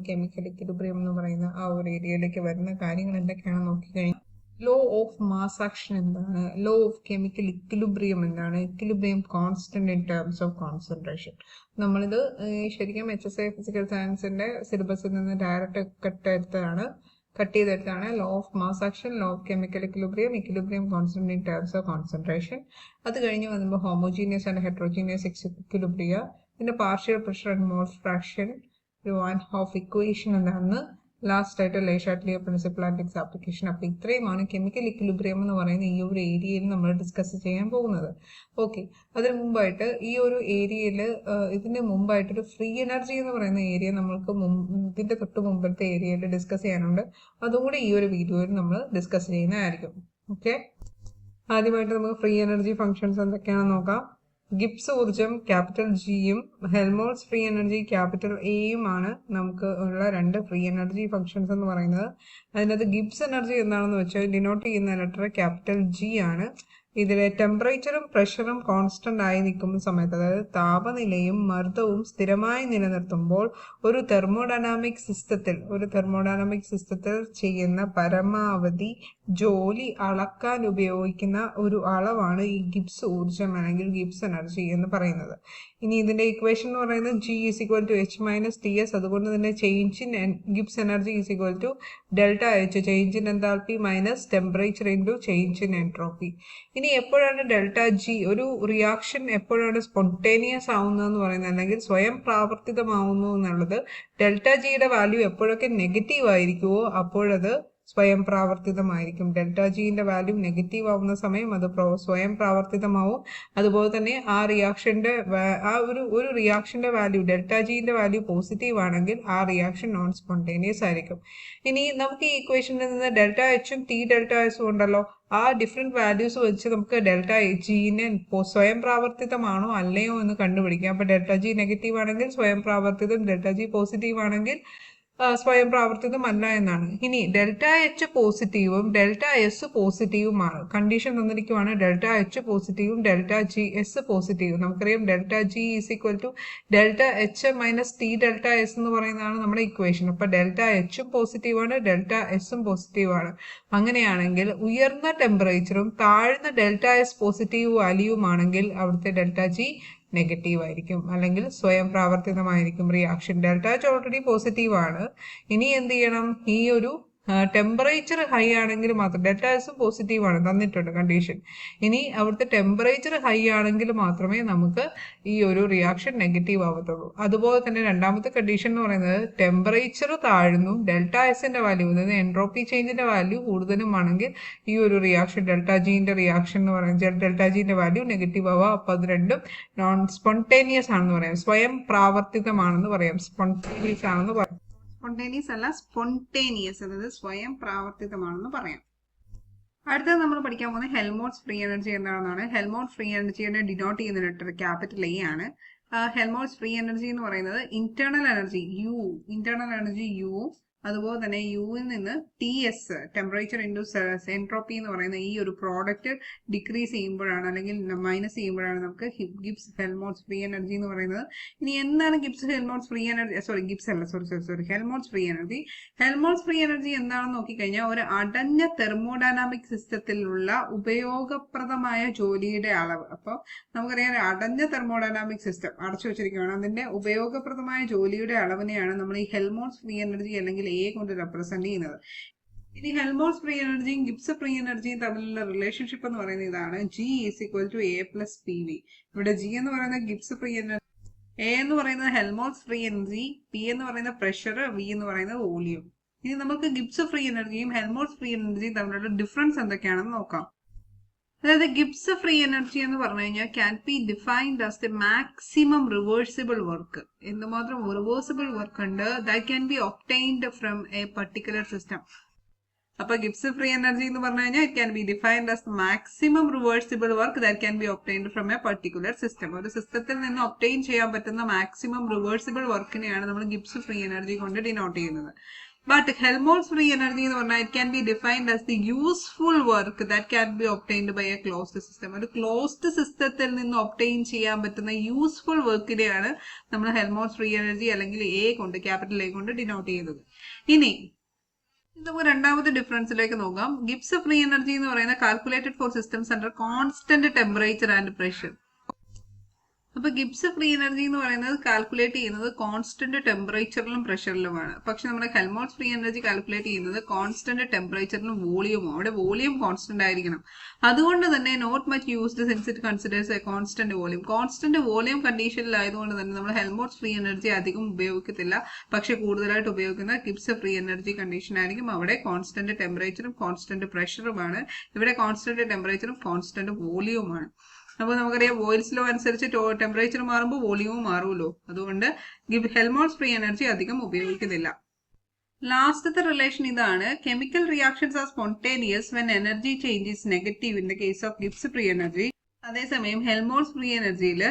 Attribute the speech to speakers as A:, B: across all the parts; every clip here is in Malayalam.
A: കെമിക്കൽ ഇക്വിലിബ്രിയം എന്ന് പറയുന്ന ആ ഒരു ഏരിയയിലേക്ക് വരുന്ന കാര്യങ്ങൾ എന്തൊക്കെയാണെന്ന് നോക്കിക്കഴിഞ്ഞാൽ ലോ ഓഫ് മാസ് ആക്ഷൻ എന്താണ്, ലോ ഓഫ് കെമിക്കൽ ഇക്വിലിബ്രിയം എന്താണ്, equilibrium constant in terms of concentration. നമ്മളിത് ശരിക്കും HSI ഫിസിക്കൽ സയൻസിന്റെ സിലബസിൽ നിന്ന് ഡയറക്റ്റ് കട്ട് ചെയ്തെടുത്താണ് law of mass action, law of chemical equilibrium, equilibrium constant in terms of concentration. അത് കഴിഞ്ഞ് വന്നുമ്പോൾ ഹോമോജീനിയസ് ആൻഡ് ഹെട്രോജീനിയസ് ഇക്വിലിബ്രിയ, പിന്നെ partial pressure and moles fraction, one of equation എന്താണെന്ന് ലാസ്റ്റ് ആയിട്ട് le Chatelier principle and its application. അപ്പോൾ ഇത്രയുമാണ് കെമിക്കൽ ഇക്വിലിബ്രിയം എന്ന് പറയുന്ന ഈ ഒരു ഏരിയയിൽ നമ്മൾ ഡിസ്കസ് ചെയ്യാൻ പോകുന്നത്. ഓക്കെ, അതിന് മുമ്പായിട്ട് ഈ ഒരു ഏരിയയിൽ ഇതിന് മുമ്പായിട്ടൊരു ഫ്രീ എനർജി എന്ന് പറയുന്ന ഏരിയ നമ്മൾക്ക് ഇതിന്റെ തൊട്ട് മുമ്പത്തെ ഏരിയയിൽ ഡിസ്കസ് ചെയ്യാനുണ്ട്. അതും കൂടി ഈ ഒരു വീഡിയോയിൽ നമ്മൾ ഡിസ്കസ് ചെയ്യുന്നതായിരിക്കും. ഓക്കെ, ആദ്യമായിട്ട് നമുക്ക് ഫ്രീ എനർജി ഫങ്ഷൻസ് എന്തൊക്കെയാണെന്ന് നോക്കാം. ഗിബ്സ് ഊർജം ക്യാപിറ്റൽ ജിയും ഹെൽമോൾട്സ് ഫ്രീ എനർജി ക്യാപിറ്റൽ എയുമാണ് നമുക്ക് ഉള്ള രണ്ട് ഫ്രീ എനർജി ഫങ്ഷൻസ് എന്ന് പറയുന്നത്. അതിനകത്ത് ഗിബ്സ് എനർജി എന്താണെന്ന് വെച്ചാൽ ഡിനോട്ട് ചെയ്യുന്ന ലെറ്റർ ക്യാപിറ്റൽ ജി ആണ്. ഇതിലെ ടെമ്പറേച്ചറും പ്രഷറും കോൺസ്റ്റന്റ് ആയി നിൽക്കുന്ന സമയത്ത്, അതായത് താപനിലയും മർദ്ദവും സ്ഥിരമായി നിലനിർത്തുമ്പോൾ ഒരു തെർമോഡൈനാമിക് സിസ്റ്റത്തിൽ ചെയ്യുന്ന പരമാവധി ജോലി അളക്കാൻ ഉപയോഗിക്കുന്ന ഒരു അളവാണ് ഈ ഗിബ്സ് ഊർജം അല്ലെങ്കിൽ ഗിബ്സ് എനർജി എന്ന് പറയുന്നത്. ഇനി ഇതിന്റെ ഇക്വേഷൻ എന്ന് പറയുന്നത് G = H - Ts. അതുകൊണ്ട് തന്നെ change in Gibbs energy = delta H, change in enthalpy minus temperature into change in entropy. ഇനി എപ്പോഴാണ് ഡെൽറ്റ G ഒരു റിയാക്ഷൻ എപ്പോഴാണ് സ്പോണ്ടേനിയസ് ആവുന്നതെന്ന് പറയുന്നത് അല്ലെങ്കിൽ സ്വയം പ്രാവർത്തികമാവുന്നു എന്നുള്ളത്, ഡെൽറ്റ ജിയുടെ വാല്യൂ എപ്പോഴൊക്കെ നെഗറ്റീവ് ആയിരിക്കുമോ അപ്പോഴത് സ്വയം പ്രാവർത്തികമായിരിക്കും. ഡെൽറ്റ ജിന്റെ വാല്യൂ നെഗറ്റീവ് ആവുന്ന സമയം അത് സ്വയം പ്രാവർത്തികമാവും. അതുപോലെ തന്നെ ആ റിയാക്ഷന്റെ ഒരു റിയാക്ഷന്റെ വാല്യൂ ഡെൽറ്റ ജിന്റെ വാല്യൂ പോസിറ്റീവ് ആണെങ്കിൽ ആ റിയാക്ഷൻ നോൺ സ്പോണ്ടേനിയസ് ആയിരിക്കും. ഇനി നമുക്ക് ഈ ഇക്വേഷനിൽ നിന്ന് ഡെൽറ്റ എച്ചും ടി ഡെൽറ്റ എസും ഉണ്ടല്ലോ, ആ ഡിഫറെന്റ് വാല്യൂസ് വെച്ച് നമുക്ക് ഡെൽറ്റ ജിനെ സ്വയം പ്രാവർത്തികമാണോ അല്ലയോ എന്ന് കണ്ടുപിടിക്കാം. അപ്പൊ ഡെൽറ്റ ജി നെഗറ്റീവ് ആണെങ്കിൽ സ്വയം പ്രാവർത്തികം, ഡെൽറ്റ ജി പോസിറ്റീവ് ആണെങ്കിൽ സ്വയം പ്രാവർത്തികമല്ല എന്നാണ്. ഇനി ഡെൽറ്റ എച്ച് പോസിറ്റീവും ഡെൽറ്റ എസ് പോസിറ്റീവുമാണ്. കണ്ടീഷൻ തന്നിരിക്കുവാണ് ഡെൽറ്റ എച്ച് പോസിറ്റീവും ഡെൽറ്റ ജി എസ് പോസിറ്റീവും. നമുക്കറിയാം delta G = delta H minus T delta S എന്ന് പറയുന്നതാണ് നമ്മുടെ ഇക്വേഷൻ. അപ്പൊ ഡെൽറ്റ എച്ചും പോസിറ്റീവാണ്, ഡെൽറ്റ എസും പോസിറ്റീവാണ്. അങ്ങനെയാണെങ്കിൽ ഉയർന്ന ടെമ്പറേച്ചറും താഴ്ന്ന ഡെൽറ്റ എസ് പോസിറ്റീവ് വാല്യൂമാണെങ്കിൽ അവിടുത്തെ ഡെൽറ്റ ജി നെഗറ്റീവ് ആയിരിക്കും അല്ലെങ്കിൽ സ്വയം പ്രാവർത്തികമായിരിക്കും reaction. Delta H already positive ആണ്. ഇനി എന്ത് ചെയ്യണം, ഈ ഒരു ടെമ്പറേച്ചർ ഹൈ ആണെങ്കിൽ മാത്രം, ഡെൽറ്റ എസ് പോസിറ്റീവ് ആണ് തന്നിട്ടുണ്ട് കണ്ടീഷൻ. ഇനി അവിടുത്തെ ടെമ്പറേച്ചർ ഹൈ ആണെങ്കിൽ മാത്രമേ നമുക്ക് ഈ ഒരു റിയാക്ഷൻ നെഗറ്റീവ് ആവത്തുള്ളൂ. അതുപോലെ തന്നെ രണ്ടാമത്തെ കണ്ടീഷൻ എന്ന് പറയുന്നത് ടെമ്പറേച്ചർ താഴ്ന്നും ഡെൽറ്റ എസിന്റെ വാല്യൂ, അതായത് എൻട്രോപ്പി ചേഞ്ചിന്റെ വാല്യൂ കൂടുതലും ആണെങ്കിൽ ഈ ഒരു റിയാക്ഷൻ ഡെൽറ്റ ജിന്റെ റിയാക്ഷൻ എന്ന് പറയുന്നത് ഡെൽറ്റ ജിന്റെ വാല്യൂ നെഗറ്റീവ് ആവാം. അപ്പൊ അത് രണ്ടും നോൺ സ്പോണ്ടേനിയസ് ആണെന്ന് പറയാം, സ്വയം പ്രാവർത്തികമാണെന്ന് പറയാം, സ്പോണ്ടേനിയസ് ആണെന്ന് പറയാം. സ്പോണ്ടേനിയസ് അല്ല, സ്പോണ്ടേനിയസ്, അതായത് സ്വയം പ്രാവർത്തികമാണെന്ന് പറയാം. അടുത്തത് നമ്മൾ പഠിക്കാൻ പോകുന്നത് ഹെൽമോൾട്സ് ഫ്രീ എനർജി എന്താണെന്നാണ്. ഹെൽമോൾട്സ് ഫ്രീ എനർജിയുടെ ഡിനോട്ട് ചെയ്യുന്ന ലെറ്റർ ക്യാപിറ്റൽ എ ആണ്. ഹെൽമോൾട്സ് ഫ്രീ എനർജി എന്ന് പറയുന്നത് ഇന്റേണൽ എനർജി യു, അതുപോലെ തന്നെ യുവിൽ നിന്ന് T S temperature into entropy എന്ന് പറയുന്ന ഈ ഒരു പ്രോഡക്റ്റ് ഡിക്രീസ് ചെയ്യുമ്പോഴാണ് അല്ലെങ്കിൽ മൈനസ് ചെയ്യുമ്പോഴാണ് നമുക്ക് ഗിബ്സ് ഹെൽമോൾട്സ് ഫ്രീ എനർജി എന്ന് പറയുന്നത്. ഇനി എന്താണ് ഹെൽമോൾട്സ് ഫ്രീ എനർജി ഹെൽമോൾട്സ് ഫ്രീ എനർജി എന്താണെന്ന് നോക്കിക്കഴിഞ്ഞാൽ ഒരു അടഞ്ഞ തെർമോഡൈനാമിക് സിസ്റ്റത്തിലുള്ള ഉപയോഗപ്രദമായ ജോലിയുടെ അളവ്. അപ്പോൾ നമുക്കറിയാം അടഞ്ഞ തെർമോഡൈനാമിക് സിസ്റ്റം അടച്ചു വെച്ചിരിക്കുകയാണ്, അതിന്റെ ഉപയോഗപ്രദമായ ജോലിയുടെ അളവിനെയാണ് നമ്മൾ ഈ ഹെൽമോൾട്സ് ഫ്രീ എനർജി അല്ലെങ്കിൽ എ കൊണ്ട് റെപ്രസെന്റ് ചെയ്യുന്നത്. ഇനി ഹെൽമോൾട്സ് ഫ്രീ എനർജിയും ഗിബ്സ് ഫ്രീ എനർജിയും തമ്മിലുള്ള റിലേഷൻഷിപ്പ് എന്ന് പറയുന്നത് ഇതാണ്. G = A + PV. ഇവിടെ G എന്ന് പറയുന്നത് ഗിബ്സ് ഫ്രീ എനർജി, A എന്ന് പറയുന്നത് ഹെൽമോൾട്സ് ഫ്രീ എനർജി, P എന്ന് പറയുന്ന പ്രഷർ, V എന്ന് പറയുന്നത് വോളിയം. ഇനി നമുക്ക് ഗിബ്സ് ഫ്രീ എനർജിയും ഹെൽമോൾട്സ് ഫ്രീ എനർജിയും തമ്മിലുള്ള ഡിഫറൻസ് എന്തൊക്കെയാണെന്ന് നോക്കാം. അതായത് ഗിബ്സ് ഫ്രീ എനർജി എന്ന് പറഞ്ഞു കഴിഞ്ഞാൽ can be defined as the maximum reversible work. എന്തുമാത്രം റിവേഴ്സിബിൾ വർക്ക് ഉണ്ട് that can be obtained from A particular system. അപ്പൊ ഗിബ്സ് ഫ്രീ എനർജി എന്ന് പറഞ്ഞു കഴിഞ്ഞാൽ it can be defined as maximum reversible work that can be obtained from A particular system. ഒരു സിസ്റ്റത്തിൽ നിന്ന് ഒബ്റ്റൈൻ ചെയ്യാൻ പറ്റുന്ന മാക്സിമം റിവേഴ്സിബിൾ വർക്കിനെയാണ് നമ്മൾ ഗിബ്സ് ഫ്രീ എനർജി കൊണ്ട് ഡിനോട്ട് ചെയ്യുന്നത്. But Helmholtz free energy എന്ന് പറഞ്ഞാൽ it can be defined as the useful work that can be obtained by a closed system. ഒരു ക്ലോസ്ഡ് സിസ്റ്റത്തിൽ നിന്ന് ഒബ്റ്റെയിൻ ചെയ്യാൻ പറ്റുന്ന യൂസ്ഫുൾ വർക്കിനെയാണ് നമ്മൾ ഹെൽമോൾട്ട്സ് ഫ്രീ എനർജി അല്ലെങ്കിൽ എ കൊണ്ട് ക്യാപിറ്റൽ എ കൊണ്ട് ഡിനോട്ട് ചെയ്യുന്നത്. ഇനി നമുക്ക് രണ്ടാമത്തെ ഡിഫറൻസിലേക്ക് നോക്കാം. ഗിബ്സ് ഫ്രീ എനർജി എന്ന് പറയുന്നത് calculated for systems under constant temperature and pressure. അപ്പൊ ഗിബ്സ് ഫ്രീ എനർജി എന്ന് പറയുന്നത് കാൽക്കുലേറ്റ് ചെയ്യുന്നത് കോൺസ്റ്റന്റ് ടെമ്പറേച്ചറിലും പ്രഷറിലുമാണ്. പക്ഷെ നമ്മുടെ ഹെൽമോൾട്ട്സ് ഫ്രീ എനർജി കാൽക്കുലേറ്റ് ചെയ്യുന്നത് കോൺസ്റ്റന്റ് ടെമ്പറേച്ചറിലും വോളിയവും. അവിടെ വോളിയം കോൺസ്റ്റന്റ് ആയിരിക്കണം. അതുകൊണ്ട് തന്നെ not much used since it considers a constant volume. Constant volume കണ്ടീഷനിലായതുകൊണ്ട് തന്നെ നമ്മൾ ഹെൽമോൾട്ട്സ് ഫ്രീ എനർജി അധികം ഉപയോഗിക്കത്തില്ല. പക്ഷെ കൂടുതലായിട്ട് ഉപയോഗിക്കുന്ന ഗിബ്സ് ഫ്രീ എനർജി കണ്ടീഷൻ ആയിരിക്കും. അവിടെ കോൺസ്റ്റന്റ് ടെമ്പറേച്ചറും കോൺസ്റ്റന്റ് പ്രഷറുമാണ്. ഇവിടെ കോൺസ്റ്റന്റ് ടെമ്പറേച്ചറും കോൺസ്റ്റന്റ് വോളിയവുമാണ്. അപ്പോൾ നമുക്കറിയാം വോയിൽസ് ലോ അനുസരിച്ച് ടെമ്പറേച്ചർ മാറുമ്പോൾ വോളിയവും മാറുമല്ലോ. അതുകൊണ്ട് ഹെൽമോൾട്ട്സ് ഫ്രീ എനർജി അധികം ഉപയോഗിക്കുന്നില്ല. ലാസ്റ്റത്തെ റിലേഷൻ ഇതാണ്. Chemical reactions are spontaneous when energy change is negative in the case of Gibbs free energy. അതേസമയം ഹെൽമോൾട്ട്സ് ഫ്രീ എനർജിയിൽ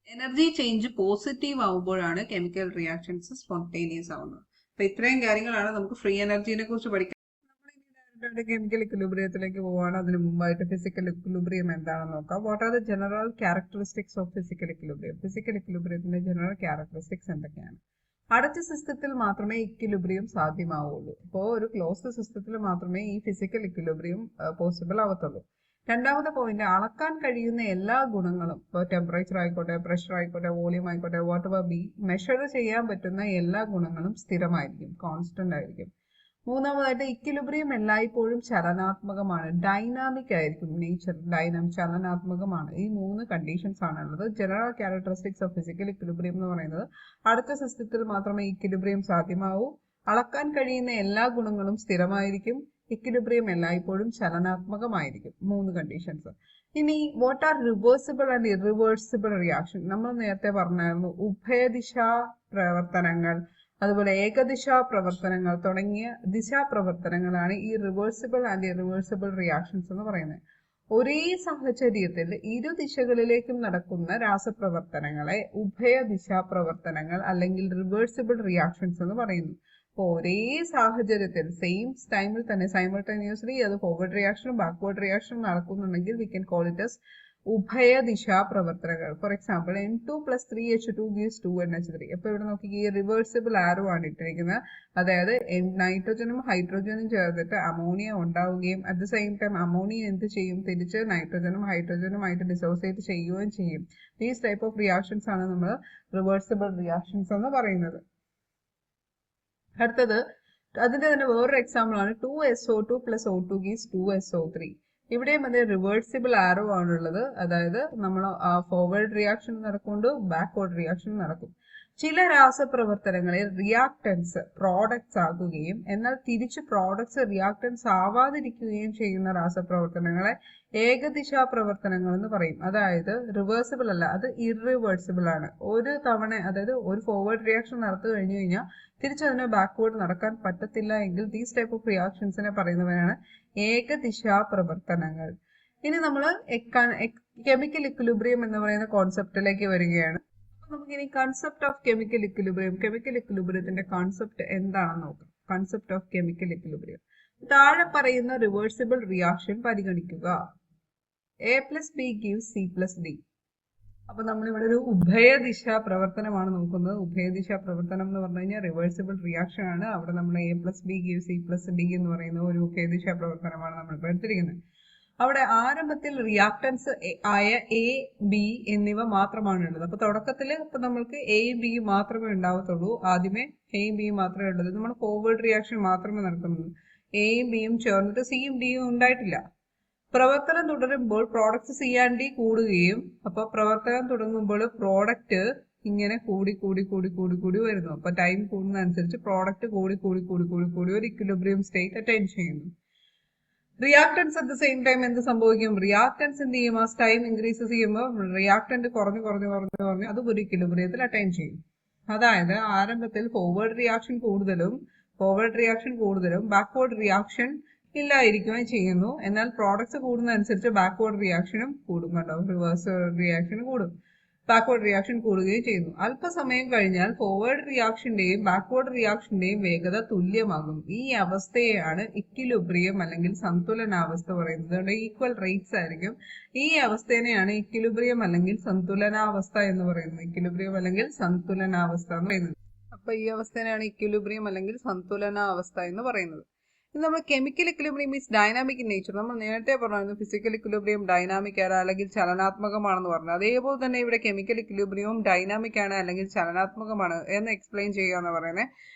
A: എനർജി ചേഞ്ച് പോസിറ്റീവ് ആവുമ്പോഴാണ് കെമിക്കൽ റിയാക്ഷൻസ് സ്പോണ്ടേനിയസ് ആവുന്നത്. അപ്പൊ ഇത്രയും കാര്യങ്ങളാണ് നമുക്ക് ഫ്രീ എനർജിനെ കുറിച്ച് പഠിക്കാൻ. കെമിക്കൽ ഇക്വിലിബ്രിയത്തിലേക്ക് പോവാണ്. അതിന് മുമ്പായിട്ട് ഫിസിക്കൽ ഇക്വിലിബ്രിയം എന്താണെന്ന് നോക്കാം. What are the general characteristics of physical equilibrium? Physical ഇക്വിലിബ്രിയത്തിന്റെ ജനറൽ ക്യാരക്ടറിസ്റ്റിക്സ് എന്തൊക്കെയാണ്? അടച്ച സിസ്റ്റത്തിൽ മാത്രമേ ഇക്വിലിബ്രിയം സാധ്യമാവുള്ളൂ. അപ്പോൾ ഒരു ക്ലോസ്ഡ് സിസ്റ്റത്തിൽ മാത്രമേ ഈ ഫിസിക്കൽ ഇക്വിലിബ്രിയം പോസിബിൾ ആവത്തുള്ളൂ. രണ്ടാമത്തെ പോയിന്റ്, അളക്കാൻ കഴിയുന്ന എല്ലാ ഗുണങ്ങളും, ഇപ്പോൾ ടെമ്പറേച്ചർ ആയിക്കോട്ടെ, പ്രഷർ ആയിക്കോട്ടെ, വോളിയം ആയിക്കോട്ടെ, വാട്ട് എവർ ബി, മെഷർ ചെയ്യാൻ പറ്റുന്ന എല്ലാ ഗുണങ്ങളും സ്ഥിരമായിരിക്കും, കോൺസ്റ്റന്റ് ആയിരിക്കും. മൂന്നാമതായിട്ട് ഇക്വിലിബ്രിയം എല്ലായ്പ്പോഴും ചലനാത്മകമാണ്, ഡൈനാമിക് ആയിരിക്കും. നേച്ചർ ചലനാത്മകമാണ്. ഈ മൂന്ന് കണ്ടീഷൻസ് ആണുള്ളത്. General characteristics of physical equilibrium എന്ന് പറയുന്നത് അടുത്ത സിസ്റ്റത്തിൽ മാത്രമേ ഇക്വിലിബ്രിയം സാധ്യമാവൂ, അളക്കാൻ കഴിയുന്ന എല്ലാ ഗുണങ്ങളും സ്ഥിരമായിരിക്കും, ഇക്വിലിബ്രിയം എല്ലായ്പ്പോഴും ചലനാത്മകമായിരിക്കും. മൂന്ന് കണ്ടീഷൻസ്. ഇനി what R reversible and irreversible reaction? നമ്മൾ നേരത്തെ പറഞ്ഞായിരുന്നു ഉഭയദിശാ പ്രവർത്തനങ്ങൾ, അതുപോലെ ഏകദിശാ പ്രവർത്തനങ്ങൾ തുടങ്ങിയ ദിശാപ്രവർത്തനങ്ങളാണ് ഈ റിവേഴ്സിബിൾ ആൻഡ് ഇറിവേഴ്സിബിൾ റിയാക്ഷൻസ് എന്ന് പറയുന്നത്. ഒരേ സാഹചര്യത്തിൽ ഇരു ദിശകളിലേക്കും നടക്കുന്ന രാസപ്രവർത്തനങ്ങളെ ഉഭയദിശാ പ്രവർത്തനങ്ങൾ അല്ലെങ്കിൽ റിവേഴ്സിബിൾ റിയാക്ഷൻസ് എന്ന് പറയുന്നു. അപ്പോൾ ഒരേ സാഹചര്യത്തിൽ സെയിം ടൈമിൽ തന്നെ സൈമൾട്ടേനിയസ്ലി അത് ഫോർവേഡ് റിയാക്ഷനും ബാക്ക്വേർഡ് റിയാക്ഷനും നടക്കുന്നുണ്ടെങ്കിൽ we can call it as ഉഭയദിശാ പ്രവർത്തനങ്ങൾ. For example N2 + 3H2 gives 2NH3. അപ്പൊ ഇവിടെ നോക്കി ഈ റിവേഴ്സിബിൾ ആരോ ആണ് ഇട്ടിരിക്കുന്നത്. അതായത് നൈട്രജനും ഹൈഡ്രോജനും ചേർന്നിട്ട് അമോണിയ ഉണ്ടാവുകയും at the same time ammonia എന്ത് ചെയ്യും, തിരിച്ച് നൈട്രജനും ഹൈഡ്രോജനുമായിട്ട് ഡിസോസിയേറ്റ് ചെയ്യുകയും ചെയ്യും. ദീസ് ടൈപ്പ് ഓഫ് റിയാക്ഷൻസ് ആണ് നമ്മൾ റിവേഴ്സിബിൾ റിയാക്ഷൻസ് എന്ന് പറയുന്നത്. അടുത്തത് അതിന്റെ തന്നെ വേറൊരു എക്സാമ്പിൾ ആണ് 2SO2 + O2 gives 2SO3. ഇവിടെയും അതേ റിവേഴ്സിബിൾ ആരോ ആണുള്ളത്. അതായത് നമ്മൾ ഫോർവേഡ് റിയാക്ഷൻ നടക്കുന്നുണ്ട്, ബാക്ക്വേർഡ് റിയാക്ഷൻ നടക്കും. ചില രാസപ്രവർത്തനങ്ങളിൽ റിയാക്ടൻസ് പ്രോഡക്ട്സ് ആകുകയും എന്നാൽ തിരിച്ച് പ്രോഡക്ട്സ് റിയാക്ടൻസ് ആവാതിരിക്കുകയും ചെയ്യുന്ന രാസപ്രവർത്തനങ്ങളെ ഏകദിശാ പ്രവർത്തനങ്ങൾ എന്ന് പറയും. അതായത് റിവേഴ്സിബിൾ അല്ല, അത് ഇറിവേഴ്സിബിൾ ആണ്. ഒരു തവണ, അതായത് ഒരു ഫോർവേഡ് റിയാക്ഷൻ നടത്തി കഴിഞ്ഞു കഴിഞ്ഞാൽ തിരിച്ചതിന് ബാക്ക്വേർഡ് നടക്കാൻ പറ്റത്തില്ല എങ്കിൽ ദീസ് ടൈപ്പ് ഓഫ് റിയാക്ഷൻസിനെ പറയുന്നവരാണ് ഏകദിശാ പ്രവർത്തനങ്ങൾ. ഇനി നമ്മൾ കെമിക്കൽ ഇക്വിലിബ്രിയം എന്ന് പറയുന്ന കോൺസെപ്റ്റിലേക്ക് വരികയാണ്. നമുക്കിനി കൺസെപ്റ്റ് ഓഫ് കെമിക്കൽ ഇക്വിലിബ്രിയത്തിന്റെ കോൺസെപ്റ്റ് എന്താണെന്ന് നോക്കാം. Concept of chemical equilibrium. താഴെ പറയുന്ന റിവേഴ്സിബിൾ റിയാക്ഷൻ പരിഗണിക്കുക. A+B gives C+D. അപ്പൊ നമ്മളിവിടെ ഒരു ഉഭയദിശാ പ്രവർത്തനമാണ് നോക്കുന്നത്. ഉഭയദിശാ പ്രവർത്തനം എന്ന് പറഞ്ഞു കഴിഞ്ഞാൽ റിവേഴ്സിബിൾ റിയാക്ഷൻ ആണ്. അവിടെ നമ്മൾ A+B gives C+D എന്ന് പറയുന്ന ഒരു ഉഭയദിശാ പ്രവർത്തനമാണ് നമ്മളിപ്പോൾ എടുത്തിരിക്കുന്നത്. അവിടെ ആരംഭത്തിൽ റിയാക്ടൻസ് ആയ A, B എന്നിവ മാത്രമാണ് ഉള്ളത്. അപ്പൊ തുടക്കത്തിൽ ഇപ്പൊ നമ്മൾക്ക് Aയും Bയും മാത്രമേ ഉണ്ടാവത്തുള്ളൂ. ആദ്യമേ Aയും Bയും മാത്രമേ ഉള്ളത്. നമ്മൾ ഫോർവേഡ് റിയാക്ഷൻ മാത്രമേ നടക്കുന്നുള്ളൂ. Aയും Bയും ചേർന്നിട്ട് Cയും Dയും ഉണ്ടായിട്ടില്ല. പ്രവർത്തനം തുടരുമ്പോൾ പ്രോഡക്റ്റ് C and D കൂടുകയും അപ്പൊ പ്രവർത്തനം തുടങ്ങുമ്പോൾ പ്രോഡക്റ്റ് ഇങ്ങനെ കൂടി കൂടി കൂടി കൂടി കൂടി വരുന്നു. അപ്പൊ ടൈം കൂടുന്നതനുസരിച്ച് പ്രോഡക്റ്റ് കൂടി കൂടി കൂടി കൂടി കൂടി ഒരു ഇക്വിലിബ്രിയം സ്റ്റേറ്റ് അറ്റൈൻ ചെയ്യുന്നു. Reactance at the same time എന്ത് സംഭവിക്കും? റിയാക്ടൻസ് എന്ത് ചെയ്യും? ആ ടൈം ഇൻക്രീസസ് ചെയ്യുമ്പോൾ റിയാക്ടന്റ് കുറഞ്ഞു കുറഞ്ഞു കുറഞ്ഞു കുറഞ്ഞു അത് ഒരു ഇക്വിലിബ്രിയത്തിൽ അറ്റൈൻ ചെയ്യും. അതായത് ആരംഭത്തിൽ ഫോർവേഡ് റിയാക്ഷൻ കൂടുതലും ബാക്ക്വേർഡ് റിയാക്ഷൻ ഇല്ലായിരിക്കുകയും ചെയ്യുന്നു. എന്നാൽ പ്രോഡക്ട്സ് കൂടുന്നതനുസരിച്ച് ബാക്ക്വേർഡ് റിയാക്ഷനും കൂടും. കണ്ടോ, റിവേഴ്സ് റിയാക്ഷൻ കൂടും. ബാക്ക്വേർഡ് റിയാക്ഷൻ കൂടുകയും ചെയ്യുന്നു. അല്പസമയം കഴിഞ്ഞാൽ ഫോർവേഡ് റിയാക്ഷന്റെയും ബാക്ക്വേർഡ് റിയാക്ഷന്റെയും വേഗത തുല്യമാകും. ഈ അവസ്ഥയെയാണ് ഇക്വിലിബ്രിയം അല്ലെങ്കിൽ സന്തുലനാവസ്ഥ പറയുന്നത്. ഈക്വൽ റേറ്റ്സ് ആയിരിക്കും. ഈ അവസ്ഥേനെയാണ് ഇക്വിലിബ്രിയം അല്ലെങ്കിൽ സന്തുലനാവസ്ഥ എന്ന് പറയുന്നത്. ഇക്വിലിബ്രിയം അല്ലെങ്കിൽ സന്തുലനാവസ്ഥ എന്ന് പറയുന്നത്. അപ്പൊ ഈ അവസ്ഥേനെയാണ് ഇക്വിലിബ്രിയം അല്ലെങ്കിൽ സന്തുലനാവസ്ഥ എന്ന് പറയുന്നത്. നമ്മൾ chemical equilibrium is dynamic in nature. നമ്മൾ നേരത്തെ പറഞ്ഞു ഫിസിക്കൽ ഇക്വിലിബ്രിയം ഡൈനാമിക് ആണ് അല്ലെങ്കിൽ ചലനാത്മകമാണെന്ന് പറഞ്ഞു. അതേപോലെ തന്നെ ഇവിടെ കെമിക്കൽ ഇക്വിലിബ്രിയവും ഡൈനാമിക് ആണ് അല്ലെങ്കിൽ ചലനാത്മകമാണ് എന്ന് എക്സ്പ്ലെയിൻ ചെയ്യുക എന്ന് പറയുന്നത്.